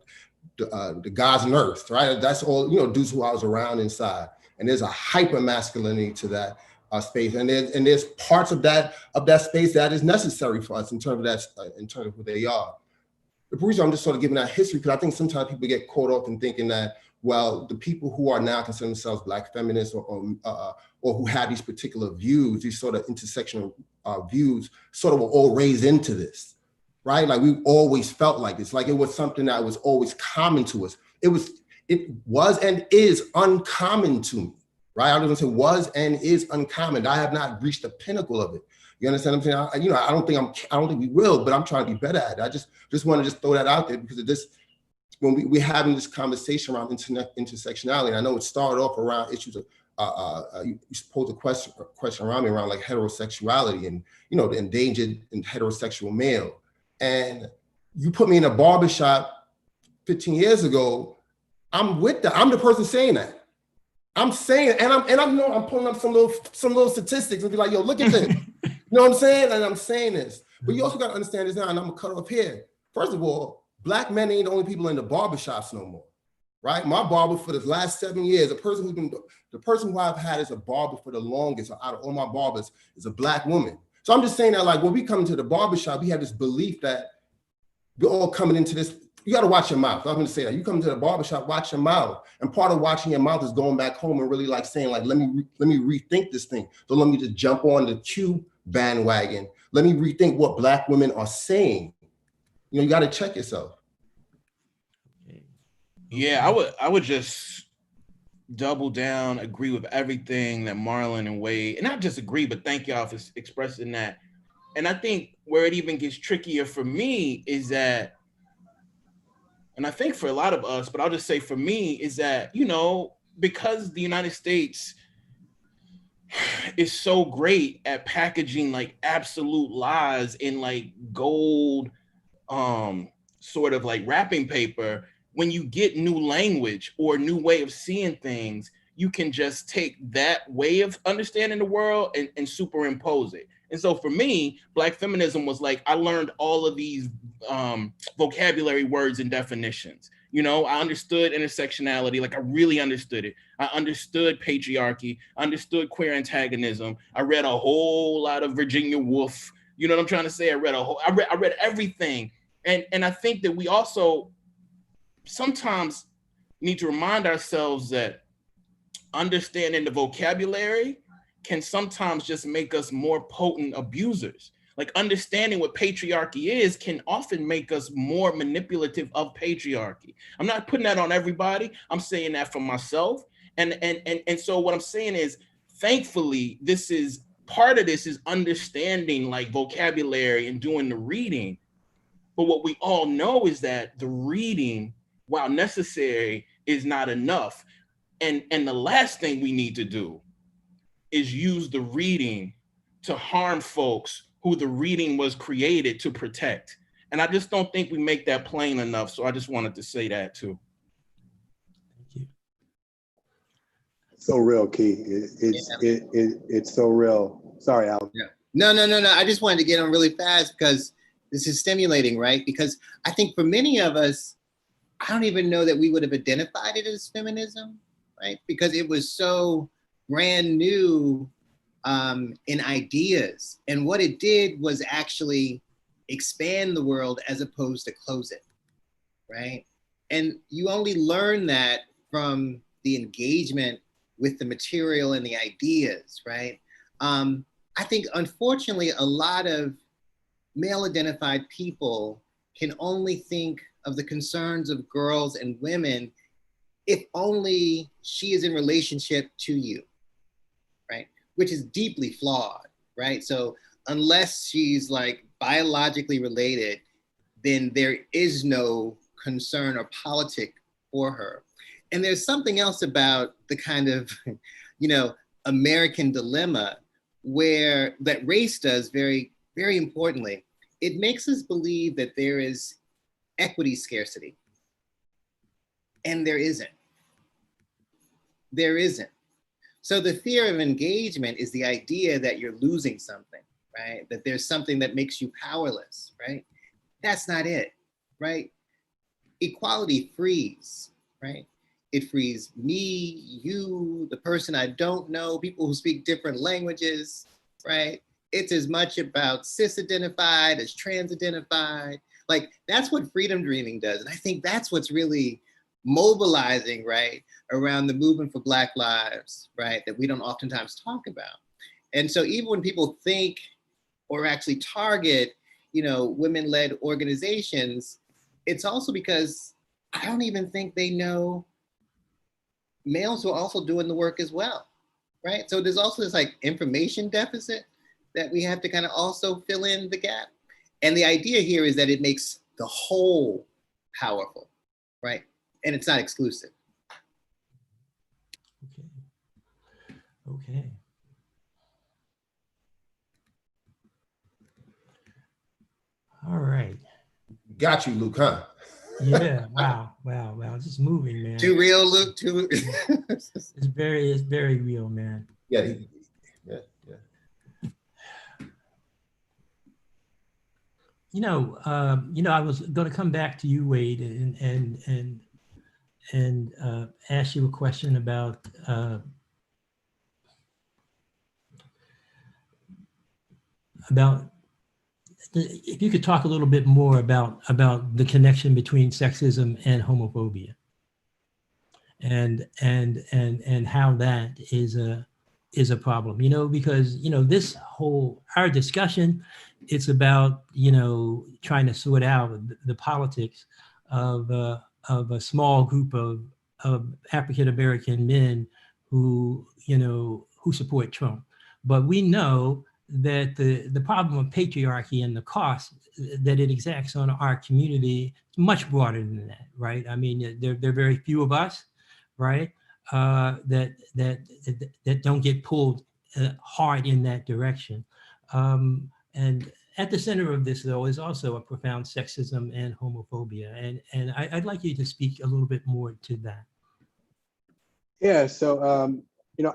the gods and earth, right? That's all, dudes who I was around inside. And there's a hyper masculinity to that space, and there's parts of that space that is necessary for us in terms of who they are. The reason I'm just sort of giving that history, because I think sometimes people get caught up in thinking that, well, the people who are now considering themselves Black feminists or who have these particular views, these sort of intersectional views, sort of were all raised into this, right? Like we always felt like this, like it was something that was always common to us. It was and is uncommon to me, right? I was gonna say was and is uncommon. I have not reached the pinnacle of it. You understand what I'm saying? I don't think we will, but I'm trying to be better at it. I just want to throw that out there, because of this, when we're having this conversation around intersectionality, and I know it started off around issues of, you posed a question around me around like heterosexuality and, the endangered and heterosexual male. And you put me in a barbershop 15 years ago, I'm the person saying that. I'm saying, and I'm pulling up some little statistics and be like, yo, look at this. You know what I'm saying? And I'm saying this. But you also got to understand this now, and I'm going to cut off here. First of all, Black men ain't the only people in the barbershops no more, right? My barber for the last 7 years, the person who I've had as a barber for the longest out of all my barbers is a Black woman. So I'm just saying that, like, when we come into the barbershop, we have this belief that we're all coming into this. You got to watch your mouth. I'm going to say that. You come to the barbershop, watch your mouth. And part of watching your mouth is going back home and really like saying, like, let me rethink this thing. Don't let me just jump on the Q bandwagon. Let me rethink what Black women are saying. You got to check yourself. Yeah, I would just double down, agree with everything that Marlon and Wade, and not just agree, but thank y'all for expressing that. And I think where it even gets trickier for me is that, and I think for a lot of us, but I'll just say for me, is that, because the United States is so great at packaging like absolute lies in like gold, sort of like wrapping paper, when you get new language or new way of seeing things, you can just take that way of understanding the world and superimpose it. And so for me, Black feminism was like, I learned all of these vocabulary words and definitions. I understood intersectionality, like I really understood it. I understood patriarchy, I understood queer antagonism. I read a whole lot of Virginia Woolf. You know what I'm trying to say? I read everything. And I think that we also sometimes need to remind ourselves that understanding the vocabulary can sometimes just make us more potent abusers. Like understanding what patriarchy is can often make us more manipulative of patriarchy. I'm not putting that on everybody. I'm saying that for myself. And so what I'm saying is, thankfully, part of this is understanding like vocabulary and doing the reading. But what we all know is that the reading, while necessary, is not enough. And the last thing we need to do is use the reading to harm folks who the reading was created to protect. And I just don't think we make that plain enough. So I just wanted to say that too. So real, Key. It's so real. Sorry, Al. Yeah. No. I just wanted to get on really fast because this is stimulating, right? Because I think for many of us, I don't even know that we would have identified it as feminism, right? Because it was so brand new in ideas. And what it did was actually expand the world as opposed to close it, right? And you only learn that from the engagement with the material and the ideas, right? I think, unfortunately, a lot of male-identified people can only think of the concerns of girls and women if only she is in relationship to you, right? Which is deeply flawed, right? So unless she's like biologically related, then there is no concern or politic for her. And there's something else about the kind of, American dilemma where that race does very, very importantly. It makes us believe that there is equity scarcity. And there isn't. There isn't. So the fear of engagement is the idea that you're losing something, right? That there's something that makes you powerless, right? That's not it, right? Equality frees, right? It frees me, you, the person I don't know, people who speak different languages, right? It's as much about cis-identified as trans-identified. Like, that's what freedom dreaming does. And I think that's what's really mobilizing, right, around the movement for Black lives, right, that we don't oftentimes talk about. And so even when people think or actually target, women-led organizations, it's also because I don't even think they know males who are also doing the work as well, right? So there's also this like information deficit that we have to kind of also fill in the gap. And the idea here is that it makes the whole powerful, right? And it's not exclusive. Okay. All right. Got you, Luke, huh? Yeah. Wow. This is moving, man. Too real, Luke. Too. It's very real, man. Yeah. I was going to come back to you, Wade, and ask you a question about if you could talk a little bit more about the connection between sexism and homophobia, and how that is a problem, because this whole our discussion, it's about trying to sort out the politics of a small group of African American men who support Trump. But we know that the problem of patriarchy and the cost that it exacts on our community is much broader than that, right? I mean, there are very few of us, right, that don't get pulled hard in that direction. And at the center of this, though, is also a profound sexism and homophobia. And I'd like you to speak a little bit more to that. Yeah, so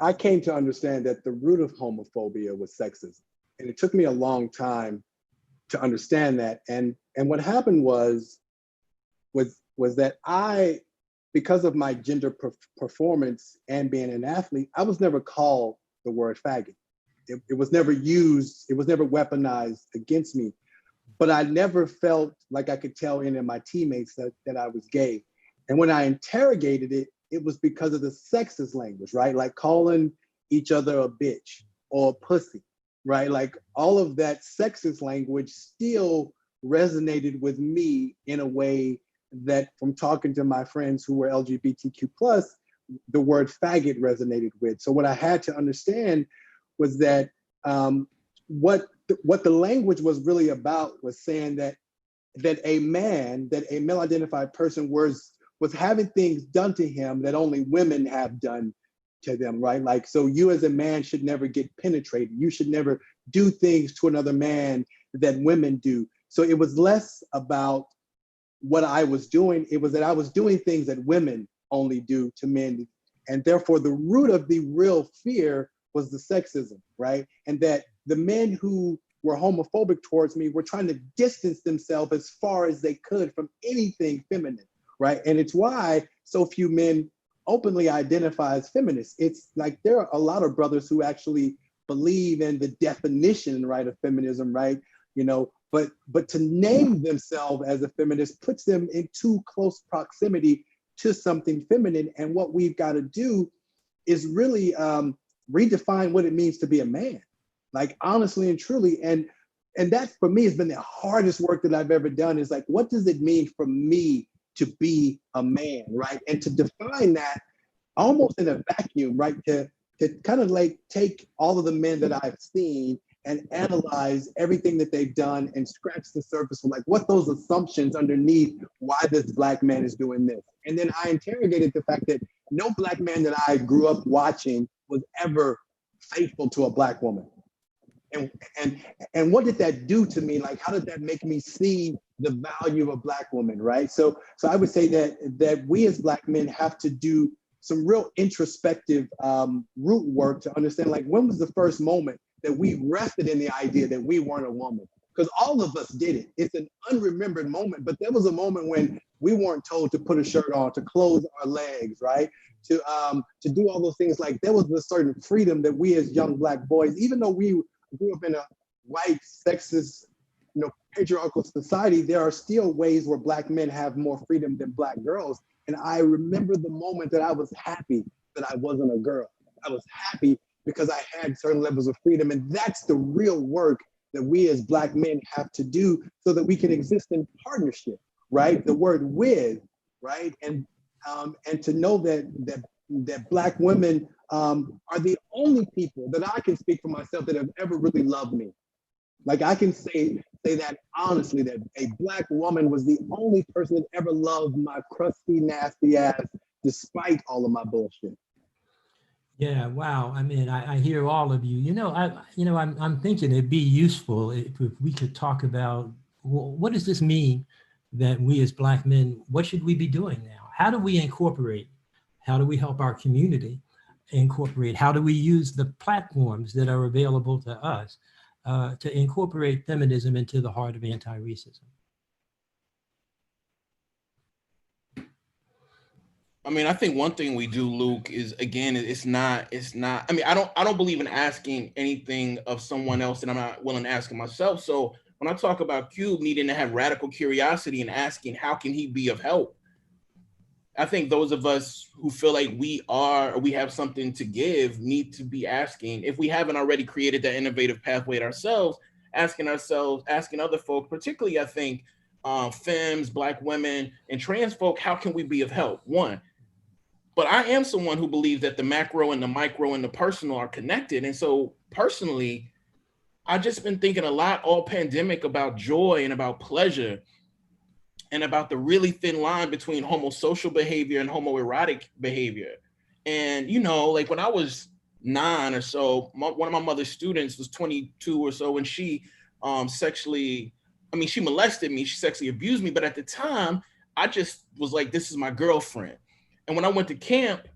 I came to understand that the root of homophobia was sexism. And it took me a long time to understand that. And what happened was that I, because of my gender performance and being an athlete, I was never called the word faggot. It was never used, it was never weaponized against me. But I never felt like I could tell any of my teammates that I was gay. And when I interrogated it, it was because of the sexist language, right? Like calling each other a bitch or a pussy, right? Like all of that sexist language still resonated with me in a way that, from talking to my friends who were LGBTQ+, the word faggot resonated with. So what I had to understand was that what the language was really about was saying that a male-identified person was having things done to him that only women have done to them, right? Like, so you as a man should never get penetrated. You should never do things to another man that women do. So it was less about what I was doing. It was that I was doing things that women only do to men. And therefore the root of the real fear was the sexism, right? And that the men who were homophobic towards me were trying to distance themselves as far as they could from anything feminine, right? And it's why so few men openly identify as feminists. It's like there are a lot of brothers who actually believe in the definition, right, of feminism, right? You know, but to name themselves as a feminist puts them in too close proximity to something feminine. And what we've got to do is really redefine what it means to be a man, like honestly and truly. And that for me has been the hardest work that I've ever done, is like, what does it mean for me to be a man, right? And to define that almost in a vacuum, right? To kind of like take all of the men that I've seen and analyze everything that they've done and scratch the surface for like what those assumptions underneath why this Black man is doing this. And then I interrogated the fact that no Black man that I grew up watching was ever faithful to a Black woman. And what did that do to me? Like, how did that make me see the value of a Black woman, right? So I would say that we as Black men have to do some real introspective root work to understand, like, when was the first moment that we rested in the idea that we weren't a woman? Because all of us did it. It's an unremembered moment, but there was a moment when we weren't told to put a shirt on, to close our legs, right? To do all those things. Like, there was a certain freedom that we as young Black boys, even though we grew up in a white, sexist, patriarchal society, there are still ways where Black men have more freedom than Black girls. And I remember the moment that I was happy that I wasn't a girl. I was happy because I had certain levels of freedom. And that's the real work that we as Black men have to do so that we can exist in partnership, right? The word with, right? And to know that Black women are the only people that I can speak for myself that have ever really loved me. Like, I can say that honestly, that a Black woman was the only person that ever loved my crusty, nasty ass, despite all of my bullshit. Yeah, wow. I mean, I hear all of you. I'm thinking it'd be useful if we could talk about, well, what does this mean that we as Black men, what should we be doing now? How do we incorporate? How do we help our community incorporate? How do we use the platforms that are available to us to incorporate feminism into the heart of anti-racism? I mean, I think one thing we do, Luke, is, again, it's not, I mean, I don't believe in asking anything of someone else that I'm not willing to ask of myself. So when I talk about Cube needing to have radical curiosity and asking, how can he be of help? I think those of us who feel like we have something to give need to be asking, if we haven't already created that innovative pathway ourselves, asking other folk, particularly, I think, femmes, Black women, and trans folk, how can we be of help? One. But I am someone who believes that the macro and the micro and the personal are connected. And so personally, I've just been thinking a lot all pandemic about joy and about pleasure and about the really thin line between homosocial behavior and homoerotic behavior. And, like when I was 9 or so, one of my mother's students was 22 or so, and she she molested me, she sexually abused me. But at the time, I just was like, this is my girlfriend. And when I went to camp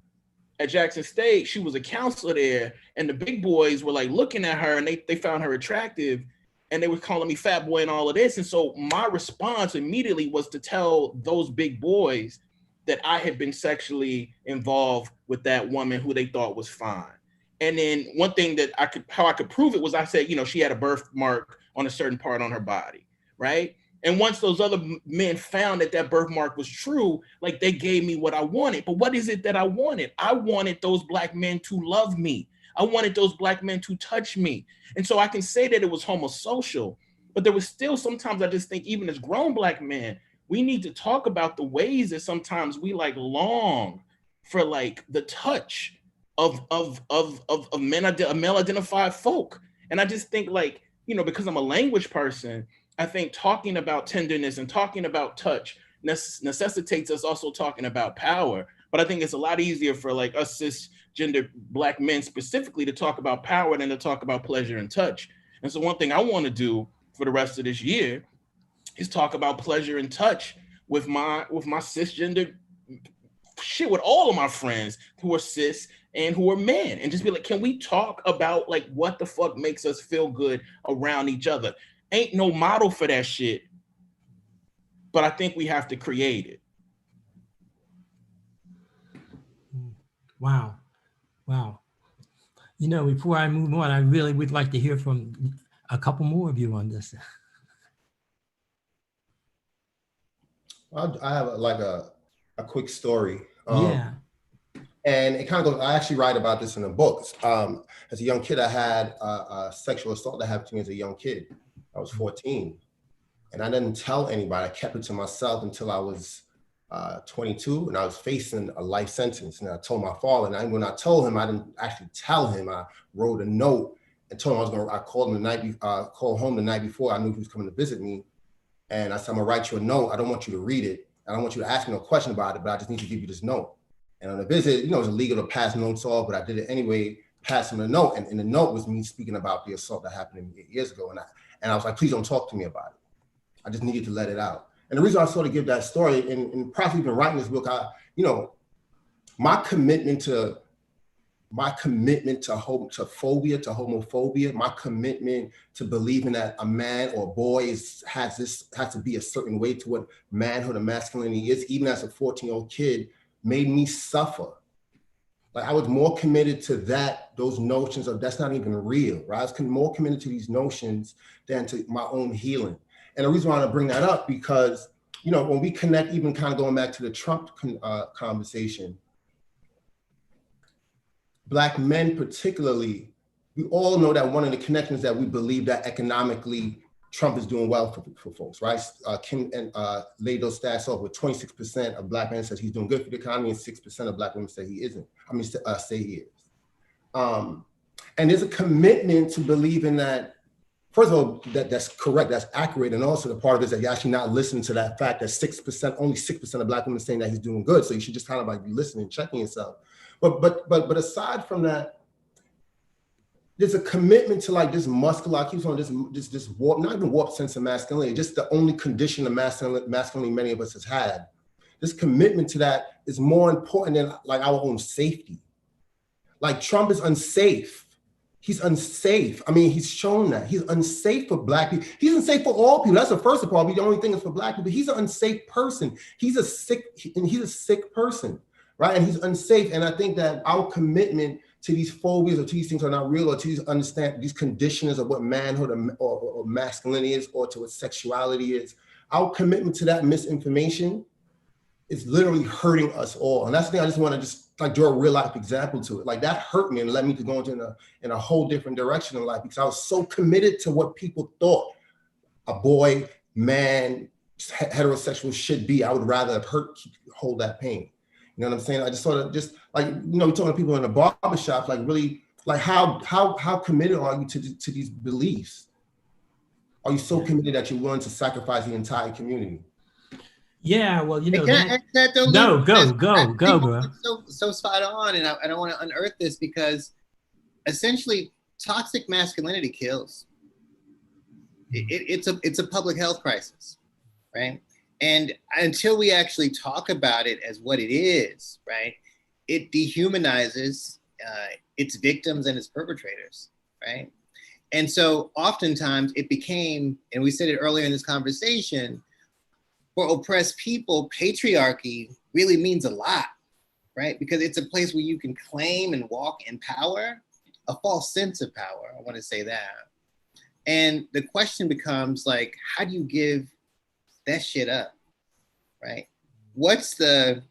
at Jackson State, she was a counselor there, and the big boys were like looking at her, and they found her attractive, and they were calling me fat boy and all of this. And so my response immediately was to tell those big boys that I had been sexually involved with that woman who they thought was fine. And then one thing that I could prove it was, I said, she had a birthmark on a certain part on her body, right? And once those other men found that birthmark was true, like, they gave me what I wanted. But what is it that I wanted? I wanted those Black men to love me. I wanted those Black men to touch me. And so I can say that it was homosocial, but there was still sometimes, I just think, even as grown Black men, we need to talk about the ways that sometimes we like long for like the touch of male identified folk. And I just think, like, because I'm a language person, I think talking about tenderness and talking about touch necessitates us also talking about power. But I think it's a lot easier for like us cisgender Black men specifically to talk about power than to talk about pleasure and touch. And so one thing I want to do for the rest of this year is talk about pleasure and touch with my cisgender shit with all of my friends who are cis and who are men, and just be like, can we talk about like what the fuck makes us feel good around each other? Ain't no model for that shit, but I think we have to create it. Wow. You know, before I move on, I really would like to hear from a couple more of you on this. I have a quick story. Yeah. And it kind of goes, I actually write about this in the books. As a young kid, I had a sexual assault that happened to me as a young kid. I was 14. And I didn't tell anybody. I kept it to myself until I was 22, and I was facing a life sentence. And I told my father, and when I told him, I didn't actually tell him. I wrote a note and told him I called him called home the night before. I knew he was coming to visit me. And I said, I'm gonna write you a note. I don't want you to read it. I don't want you to ask me no question about it, but I just need to give you this note. And on the visit, you know, it's illegal to pass notes off, but I did it anyway, pass him a note. And the note was me speaking about the assault that happened to me 8 years ago. And I was like, please don't talk to me about it. I just needed to let it out. And the reason I sort of give that story, and probably even writing this book, my commitment to homophobia, my commitment to believing that a man or a boy has to be a certain way to what manhood and masculinity is, even as a 14-year-old kid, made me suffer. Like I was more committed to those notions of that's not even real, right? I was more committed to these notions than to my own healing. And the reason why I want to bring that up, because, you know, when we connect, even kind of going back to the Trump conversation, Black men particularly, we all know that one of the connections that we believe that economically Trump is doing well for folks, right? Kim laid those stats off with 26% of Black men says he's doing good for the economy, and 6% of Black women say he isn't. Say he is. And there's a commitment to believing that, first of all, that's correct, that's accurate. And also the part of it is that you're actually not listening to that fact that only 6% of Black women saying that he's doing good. So you should just kind of like be listening, checking yourself. But aside from that, there's a commitment to like this muscular, I keep saying this warp, not even warped sense of masculinity, just the only condition of masculinity many of us has had. This commitment to that is more important than like our own safety. Like Trump is unsafe. He's unsafe. I mean, he's shown that. He's unsafe for Black people. He's unsafe for all people. That's the first of all. The only thing is for Black people. He's an unsafe person. He's a sick person, right? And he's unsafe. And I think that our commitment to these phobias or to these things are not real, or to these conditions of what manhood or masculinity is, or to what sexuality is. Our commitment to that misinformation is literally hurting us all. And that's the thing I just want to just like draw a real life example to it. Like that hurt me and led me to go in a whole different direction in life, because I was so committed to what people thought a boy, man, heterosexual should be. I would rather have hold that pain. You know what I'm saying? I just sort of just like, you know, talking to people in the barbershop, like really, like how committed are you to these beliefs? Are you so committed that you're willing to sacrifice the entire community? Yeah, well, you know, go, bro. So spot on, and I don't want to unearth this, because essentially toxic masculinity kills. It's a public health crisis, right? And until we actually talk about it as what it is, right, it dehumanizes its victims and its perpetrators, right? And so oftentimes it became, and we said it earlier in this conversation, for oppressed people, patriarchy really means a lot, right? Because it's a place where you can claim and walk in power, a false sense of power, I want to say that. And the question becomes like, how do you give that shit up, right? What's the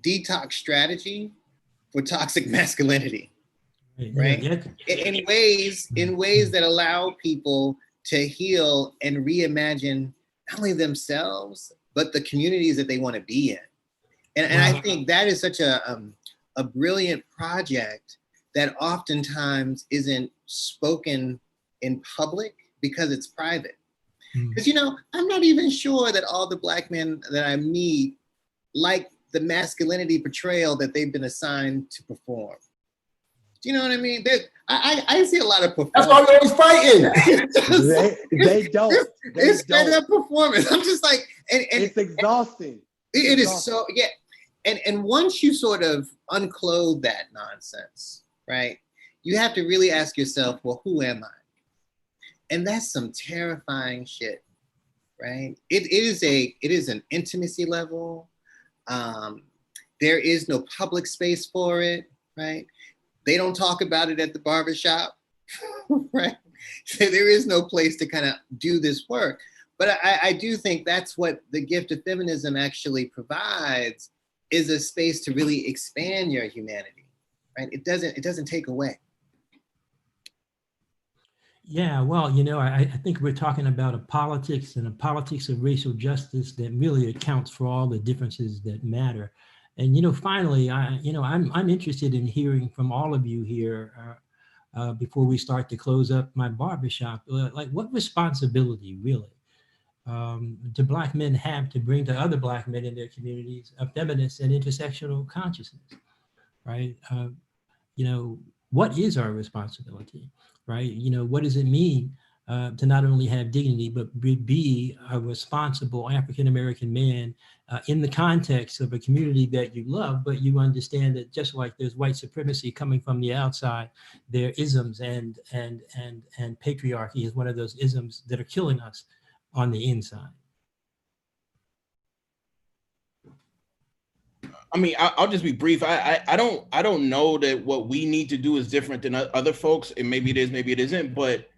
detox strategy for toxic masculinity, right? In ways that allow people to heal and reimagine not only themselves, but the communities that they want to be in. And I think that is such a brilliant project that oftentimes isn't spoken in public because it's private. Because, you know, I'm not even sure that all the Black men that I meet like the masculinity portrayal that they've been assigned to perform. Do you know what I mean? I see a lot of performance. That's why we're always fighting. They don't. It's straight up performance. I'm just like, and it's exhausting. It is so, yeah. And once you sort of unclothe that nonsense, right, you have to really ask yourself, well, who am I? And that's some terrifying shit, right? It is an intimacy level. There is no public space for it, right? They don't talk about it at the barbershop, right? So there is no place to kind of do this work. But I do think that's what the gift of feminism actually provides, is a space to really expand your humanity, right? It doesn't take away. Yeah, well, I think we're talking about a politics and a politics of racial justice that really accounts for all the differences that matter. And finally, I'm interested in hearing from all of you here before we start to close up my barbershop. Like, what responsibility really do Black men have to bring to other Black men in their communities a feminist and intersectional consciousness, right? What is our responsibility, right? What does it mean to not only have dignity, but be a responsible African-American man in the context of a community that you love, but you understand that just like there's white supremacy coming from the outside, there are isms, and patriarchy is one of those isms that are killing us on the inside. I mean, I'll just be brief. I don't know that what we need to do is different than other folks, and maybe it is, maybe it isn't. But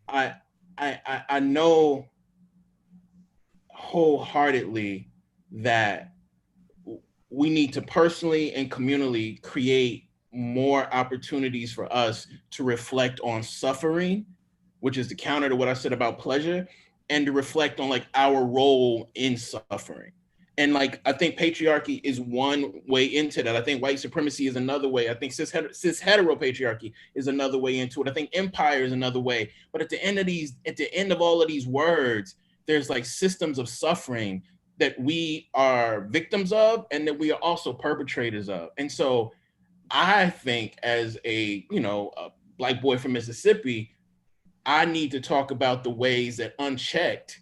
I know wholeheartedly that we need to personally and communally create more opportunities for us to reflect on suffering, which is the counter to what I said about pleasure, and to reflect on like our role in suffering. And like, I think patriarchy is one way into that. I think white supremacy is another way. I think cis hetero patriarchy is another way into it. I think empire is another way. But at the end of all of these words, there's like systems of suffering that we are victims of and that we are also perpetrators of. And so I think as a Black boy from Mississippi, I need to talk about the ways that unchecked,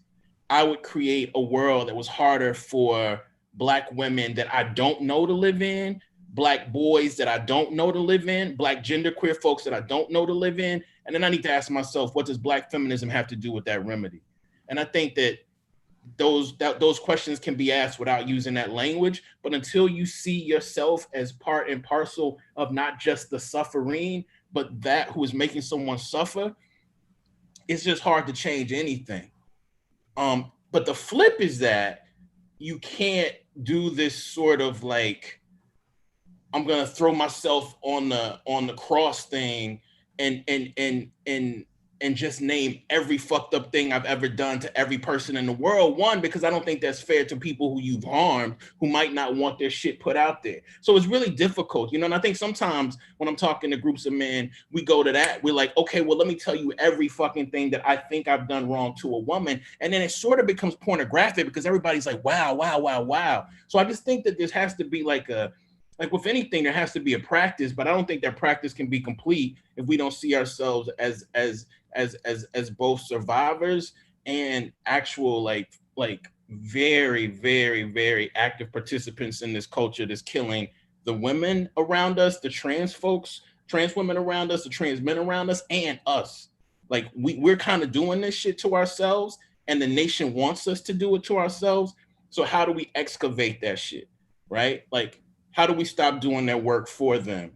I would create a world that was harder for Black women that I don't know to live in, Black boys that I don't know to live in, Black genderqueer folks that I don't know to live in. And then I need to ask myself, what does Black feminism have to do with that remedy? And I think that those questions can be asked without using that language. But until you see yourself as part and parcel of not just the suffering, but that who is making someone suffer, it's just hard to change anything. But the flip is that you can't do this sort of like, I'm gonna throw myself on the cross thing and just name every fucked up thing I've ever done to every person in the world. One, because I don't think that's fair to people who you've harmed, who might not want their shit put out there. So it's really difficult, and I think sometimes when I'm talking to groups of men, we go to that, we're like, okay, well, let me tell you every fucking thing that I think I've done wrong to a woman. And then it sort of becomes pornographic because everybody's like, wow, wow, wow, wow. So I just think that there has to be like with anything, there has to be a practice, but I don't think that practice can be complete if we don't see ourselves as both survivors and actual like very, very, very active participants in this culture that's killing the women around us, the trans folks, trans women around us, the trans men around us, and us. Like we're kind of doing this shit to ourselves, and the nation wants us to do it to ourselves. So how do we excavate that shit, right? Like, how do we stop doing their work for them?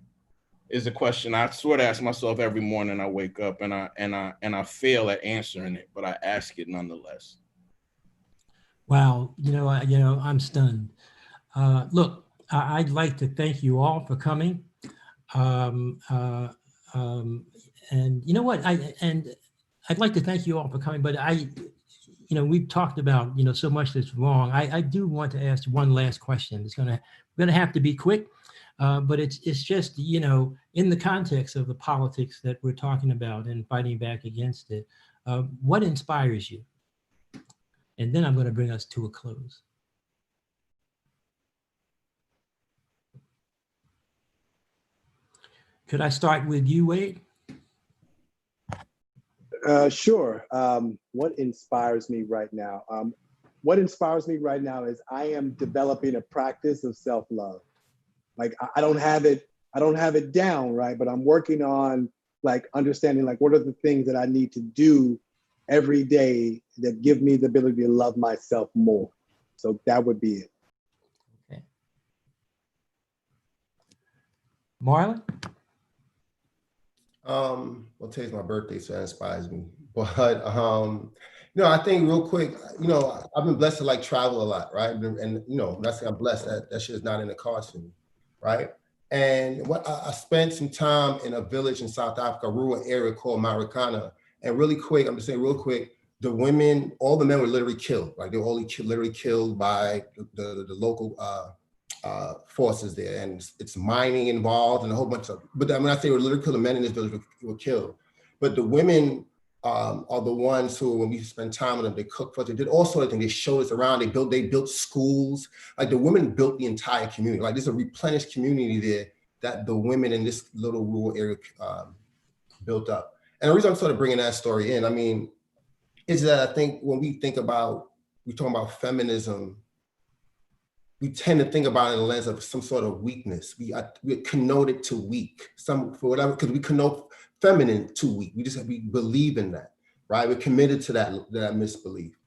Is a question I sort of ask myself every morning I wake up, and I fail at answering it, but I ask it nonetheless. Wow, I'm stunned. Look, I'd like to thank you all for coming. And you know what? I'd like to thank you all for coming, but we've talked about so much that's wrong. I do want to ask one last question. We're gonna have to be quick. But it's just, in the context of the politics that we're talking about and fighting back against it, what inspires you? And then I'm going to bring us to a close. Could I start with you, Wade? Sure. What inspires me right now? what inspires me right now is I am developing a practice of self-love. Like I don't have it down, right? But I'm working on like understanding like what are the things that I need to do every day that give me the ability to love myself more. So that would be it. Okay. Marlon? Well, today's my birthday, so that inspires me. But I think real quick, I've been blessed to like travel a lot, right? And that's I'm blessed that shit is not in the cards for me, right? And what I spent some time in a village in South Africa, a rural area called Marikana. And really quick, I'm just saying real quick, the women, all the men were literally killed. Like they were all literally killed by the local forces there, and it's mining involved and a whole bunch of. But when I say we're literally killed, the men in this village were killed. But the women are the ones who, when we spend time with them, they cook for us. They did all sorts of things. They showed us around. They built schools. Like the women built the entire community. Like there's a replenished community there that the women in this little rural area built up. And the reason I'm sort of bringing that story in, I mean, is that I think when we talk about feminism, we tend to think about it in the lens of some sort of weakness. We connote it to weak, because we connote feminine to weak. We believe in that, right? We're committed to that misbelief.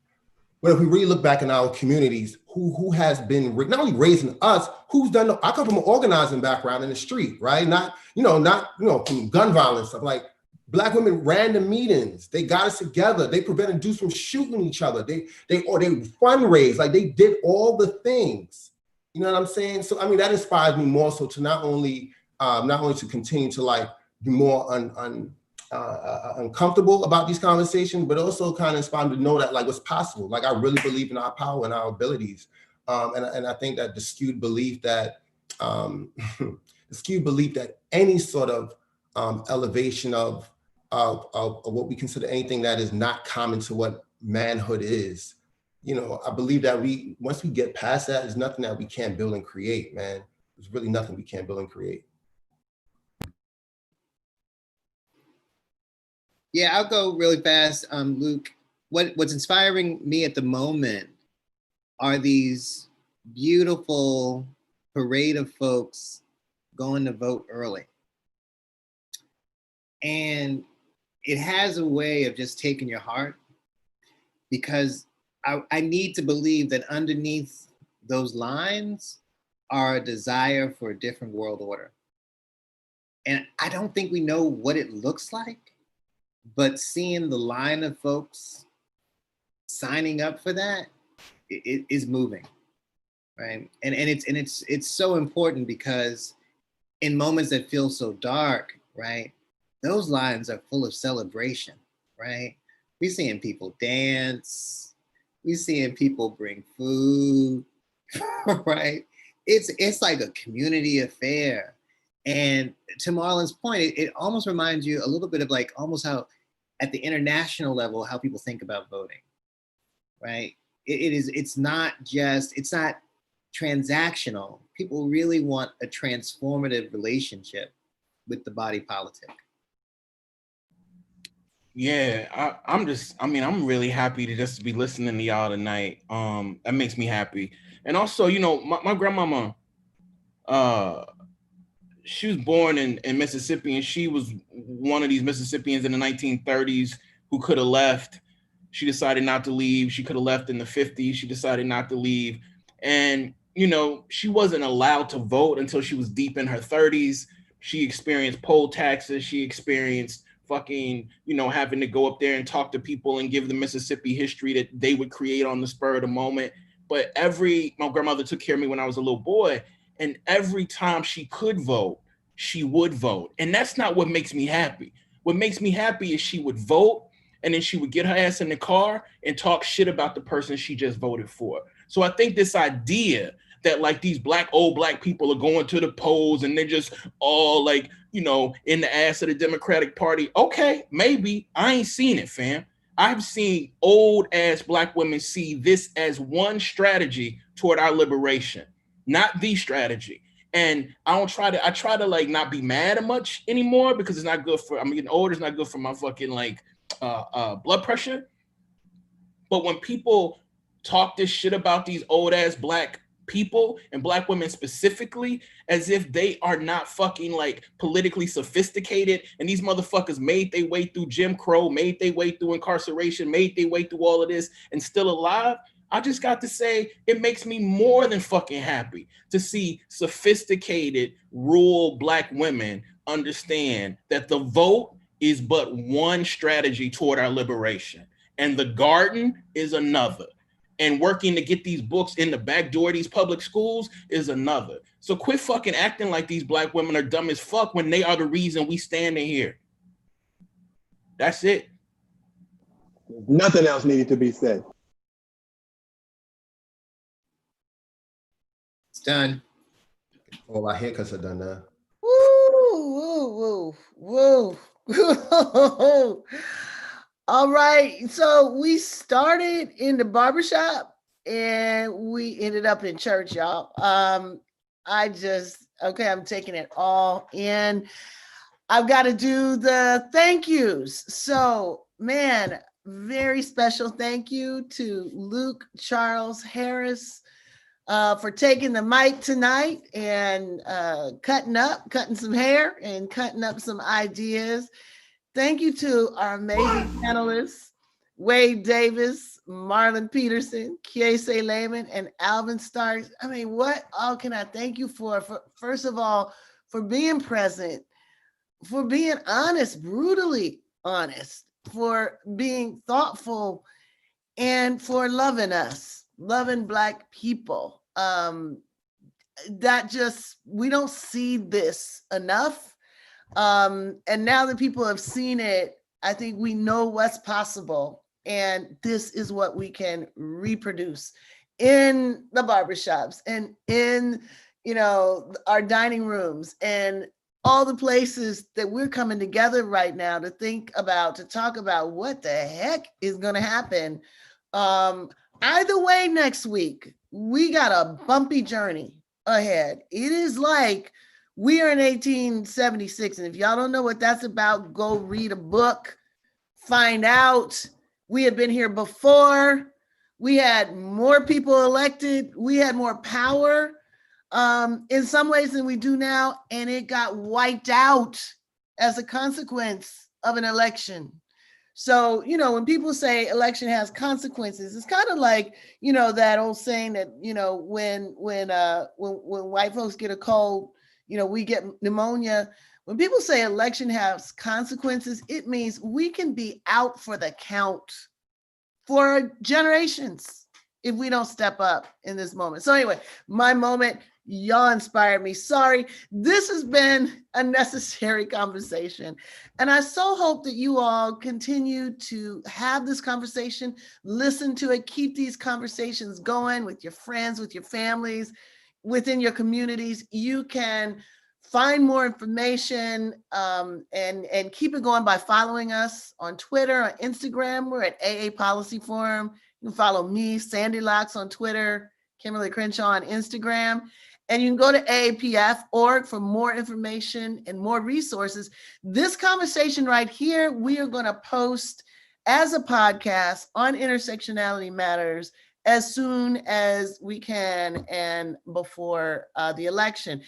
But if we really look back in our communities, who has been not only raising us, who's done? I come from an organizing background in the street, right? Not from gun violence stuff. Like Black women ran the meetings. They got us together. They prevented dudes from shooting each other. They fundraised. Like they did all the things. You know what I'm saying? So I mean, that inspires me more so to not only to continue to like be more uncomfortable about these conversations, but also kind of inspire me to know that like what's possible. Like I really believe in our power and our abilities, and I think that the skewed belief that any sort of elevation of what we consider anything that is not common to what manhood is. I believe that once we get past that, there's nothing that we can't build and create, man. There's really nothing we can't build and create. Yeah, I'll go really fast. Luke, what's inspiring me at the moment are these beautiful parade of folks going to vote early. And it has a way of just taking your heart, because I need to believe that underneath those lines are a desire for a different world order. And I don't think we know what it looks like, but seeing the line of folks signing up for that, it is moving, right? And it's so important, because in moments that feel so dark, right, those lines are full of celebration, right? We're seeing people dance. We're seeing people bring food, right? It's like a community affair. And to Marlon's point, it almost reminds you a little bit of like almost how at the international level, how people think about voting, right? It's not transactional. People really want a transformative relationship with the body politic. Yeah, I'm really happy to just be listening to y'all tonight. That makes me happy. And also, my grandmama, she was born in Mississippi, and she was one of these Mississippians in the 1930s who could have left. She decided not to leave. She could have left in the 50s. She decided not to leave. And, she wasn't allowed to vote until she was deep in her 30s. She experienced poll taxes. She experienced fucking, having to go up there and talk to people and give the Mississippi history that they would create on the spur of the moment. But my grandmother took care of me when I was a little boy. And every time she could vote, she would vote. And that's not what makes me happy. What makes me happy is she would vote, and then she would get her ass in the car and talk shit about the person she just voted for. So I think this idea that like these old black people are going to the polls and they're just all like, in the ass of the Democratic Party. Okay, maybe. I ain't seen it, fam. I've seen old ass black women see this as one strategy toward our liberation, not the strategy. And I try to like not be mad at much anymore, because it's not good I'm getting older. It's not good for my fucking like blood pressure. But when people talk this shit about these old ass black people and black women specifically as if they are not fucking like politically sophisticated, and these motherfuckers made their way through Jim Crow, made their way through incarceration, made their way through all of this and still alive. I just got to say, it makes me more than fucking happy to see sophisticated rural black women understand that the vote is but one strategy toward our liberation, and the garden is another. And working to get these books in the back door of these public schools is another. So quit fucking acting like these black women are dumb as fuck when they are the reason we standing here. That's it. Nothing else needed to be said. It's done. All our haircuts are done now. Woo, woo, woo. All right, so we started in the barbershop and we ended up in church, y'all. I'm taking it all in. I've got to do the thank yous. So, man, very special thank you to Luke Charles Harris for taking the mic tonight and cutting some hair and cutting up some ideas. Thank you to our amazing panelists, Wade Davis, Marlon Peterson, Kiese Lehman, and Alvin Starks. I mean, what all can I thank you for? First of all, for being present, for being honest, brutally honest, for being thoughtful, and for loving us, loving Black people. We don't see this enough. And now that people have seen it, I think we know what's possible. And this is what we can reproduce in the barbershops and in, our dining rooms and all the places that we're coming together right now to talk about what the heck is going to happen. Either way, next week, we got a bumpy journey ahead. It is like we are in 1876, and if y'all don't know what that's about, go read a book, find out. We have been here before. We had more people elected. We had more power in some ways than we do now, and it got wiped out as a consequence of an election. So, when people say election has consequences, it's kind of like, that old saying that, when white folks get a cold, we get pneumonia. When people say election has consequences, it means we can be out for the count for generations if we don't step up in this moment. So anyway, my moment, y'all inspired me. Sorry, this has been a necessary conversation. And I so hope that you all continue to have this conversation, listen to it, keep these conversations going with your friends, with your families, within your communities. You can find more information and keep it going by following us on Twitter, on Instagram. We're at AA Policy Forum. You can follow me, Sandy Locks, on Twitter, Kimberly Crenshaw on Instagram. And you can go to aapf.org for more information and more resources. This conversation right here, we are going to post as a podcast on Intersectionality Matters as soon as we can and before the election.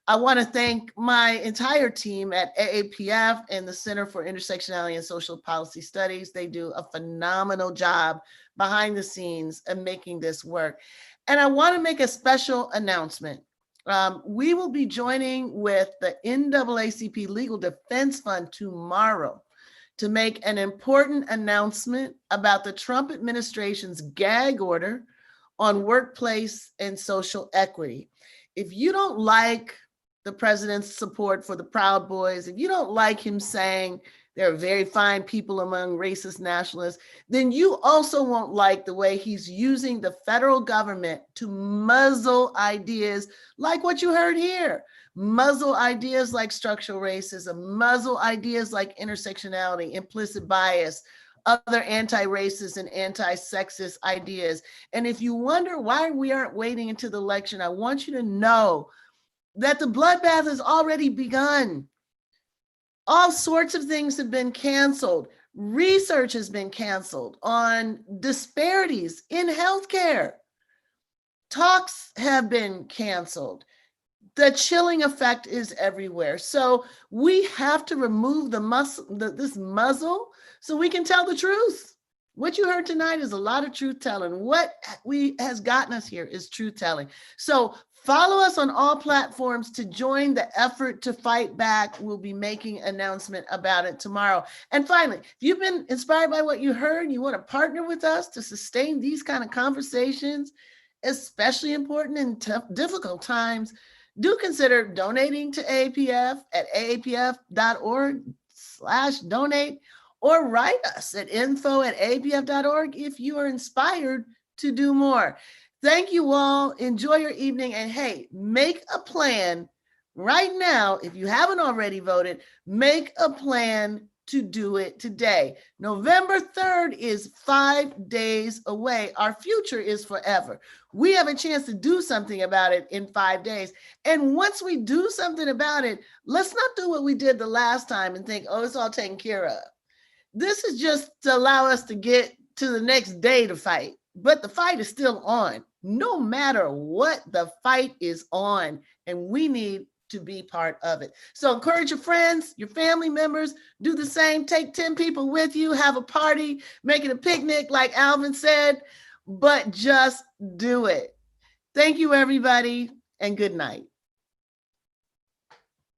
I want to thank my entire team at AAPF and the Center for Intersectionality and Social Policy Studies. They do a phenomenal job behind the scenes of making this work. And I want to make a special announcement. We will be joining with the NAACP Legal Defense Fund tomorrow to make an important announcement about the Trump administration's gag order on workplace and social equity. If you don't like the president's support for the Proud Boys, if you don't like him saying there are very fine people among racist nationalists, then you also won't like the way he's using the federal government to muzzle ideas like what you heard here. Muzzle ideas like structural racism, muzzle ideas like intersectionality, implicit bias, other anti-racist and anti-sexist ideas. And if you wonder why we aren't waiting until the election, I want you to know that the bloodbath has already begun. All sorts of things have been canceled. Research has been canceled on disparities in healthcare. Talks have been canceled. The chilling effect is everywhere. So we have to remove this muzzle so we can tell the truth. What you heard tonight is a lot of truth telling. What has gotten us here is truth telling. So follow us on all platforms to join the effort to fight back. We'll be making an announcement about it tomorrow. And finally, if you've been inspired by what you heard and you want to partner with us to sustain these kind of conversations, especially important in difficult times, do consider donating to AAPF at aapf.org/donate, or write us at info@aapf.org if you are inspired to do more. Thank you all. Enjoy your evening. And hey, make a plan right now. If you haven't already voted, make a plan to do it today. November 3rd is 5 days away. Our future is forever. We have a chance to do something about it in 5 days. And once we do something about it, let's not do what we did the last time and think, oh, it's all taken care of. This is just to allow us to get to the next day to fight. But the fight is still on. No matter what, the fight is on, and we need to be part of it. So encourage your friends, your family members, do the same. Take 10 people with you, have a party, make it a picnic like Alvin said, but just do it. Thank you, everybody, and good night.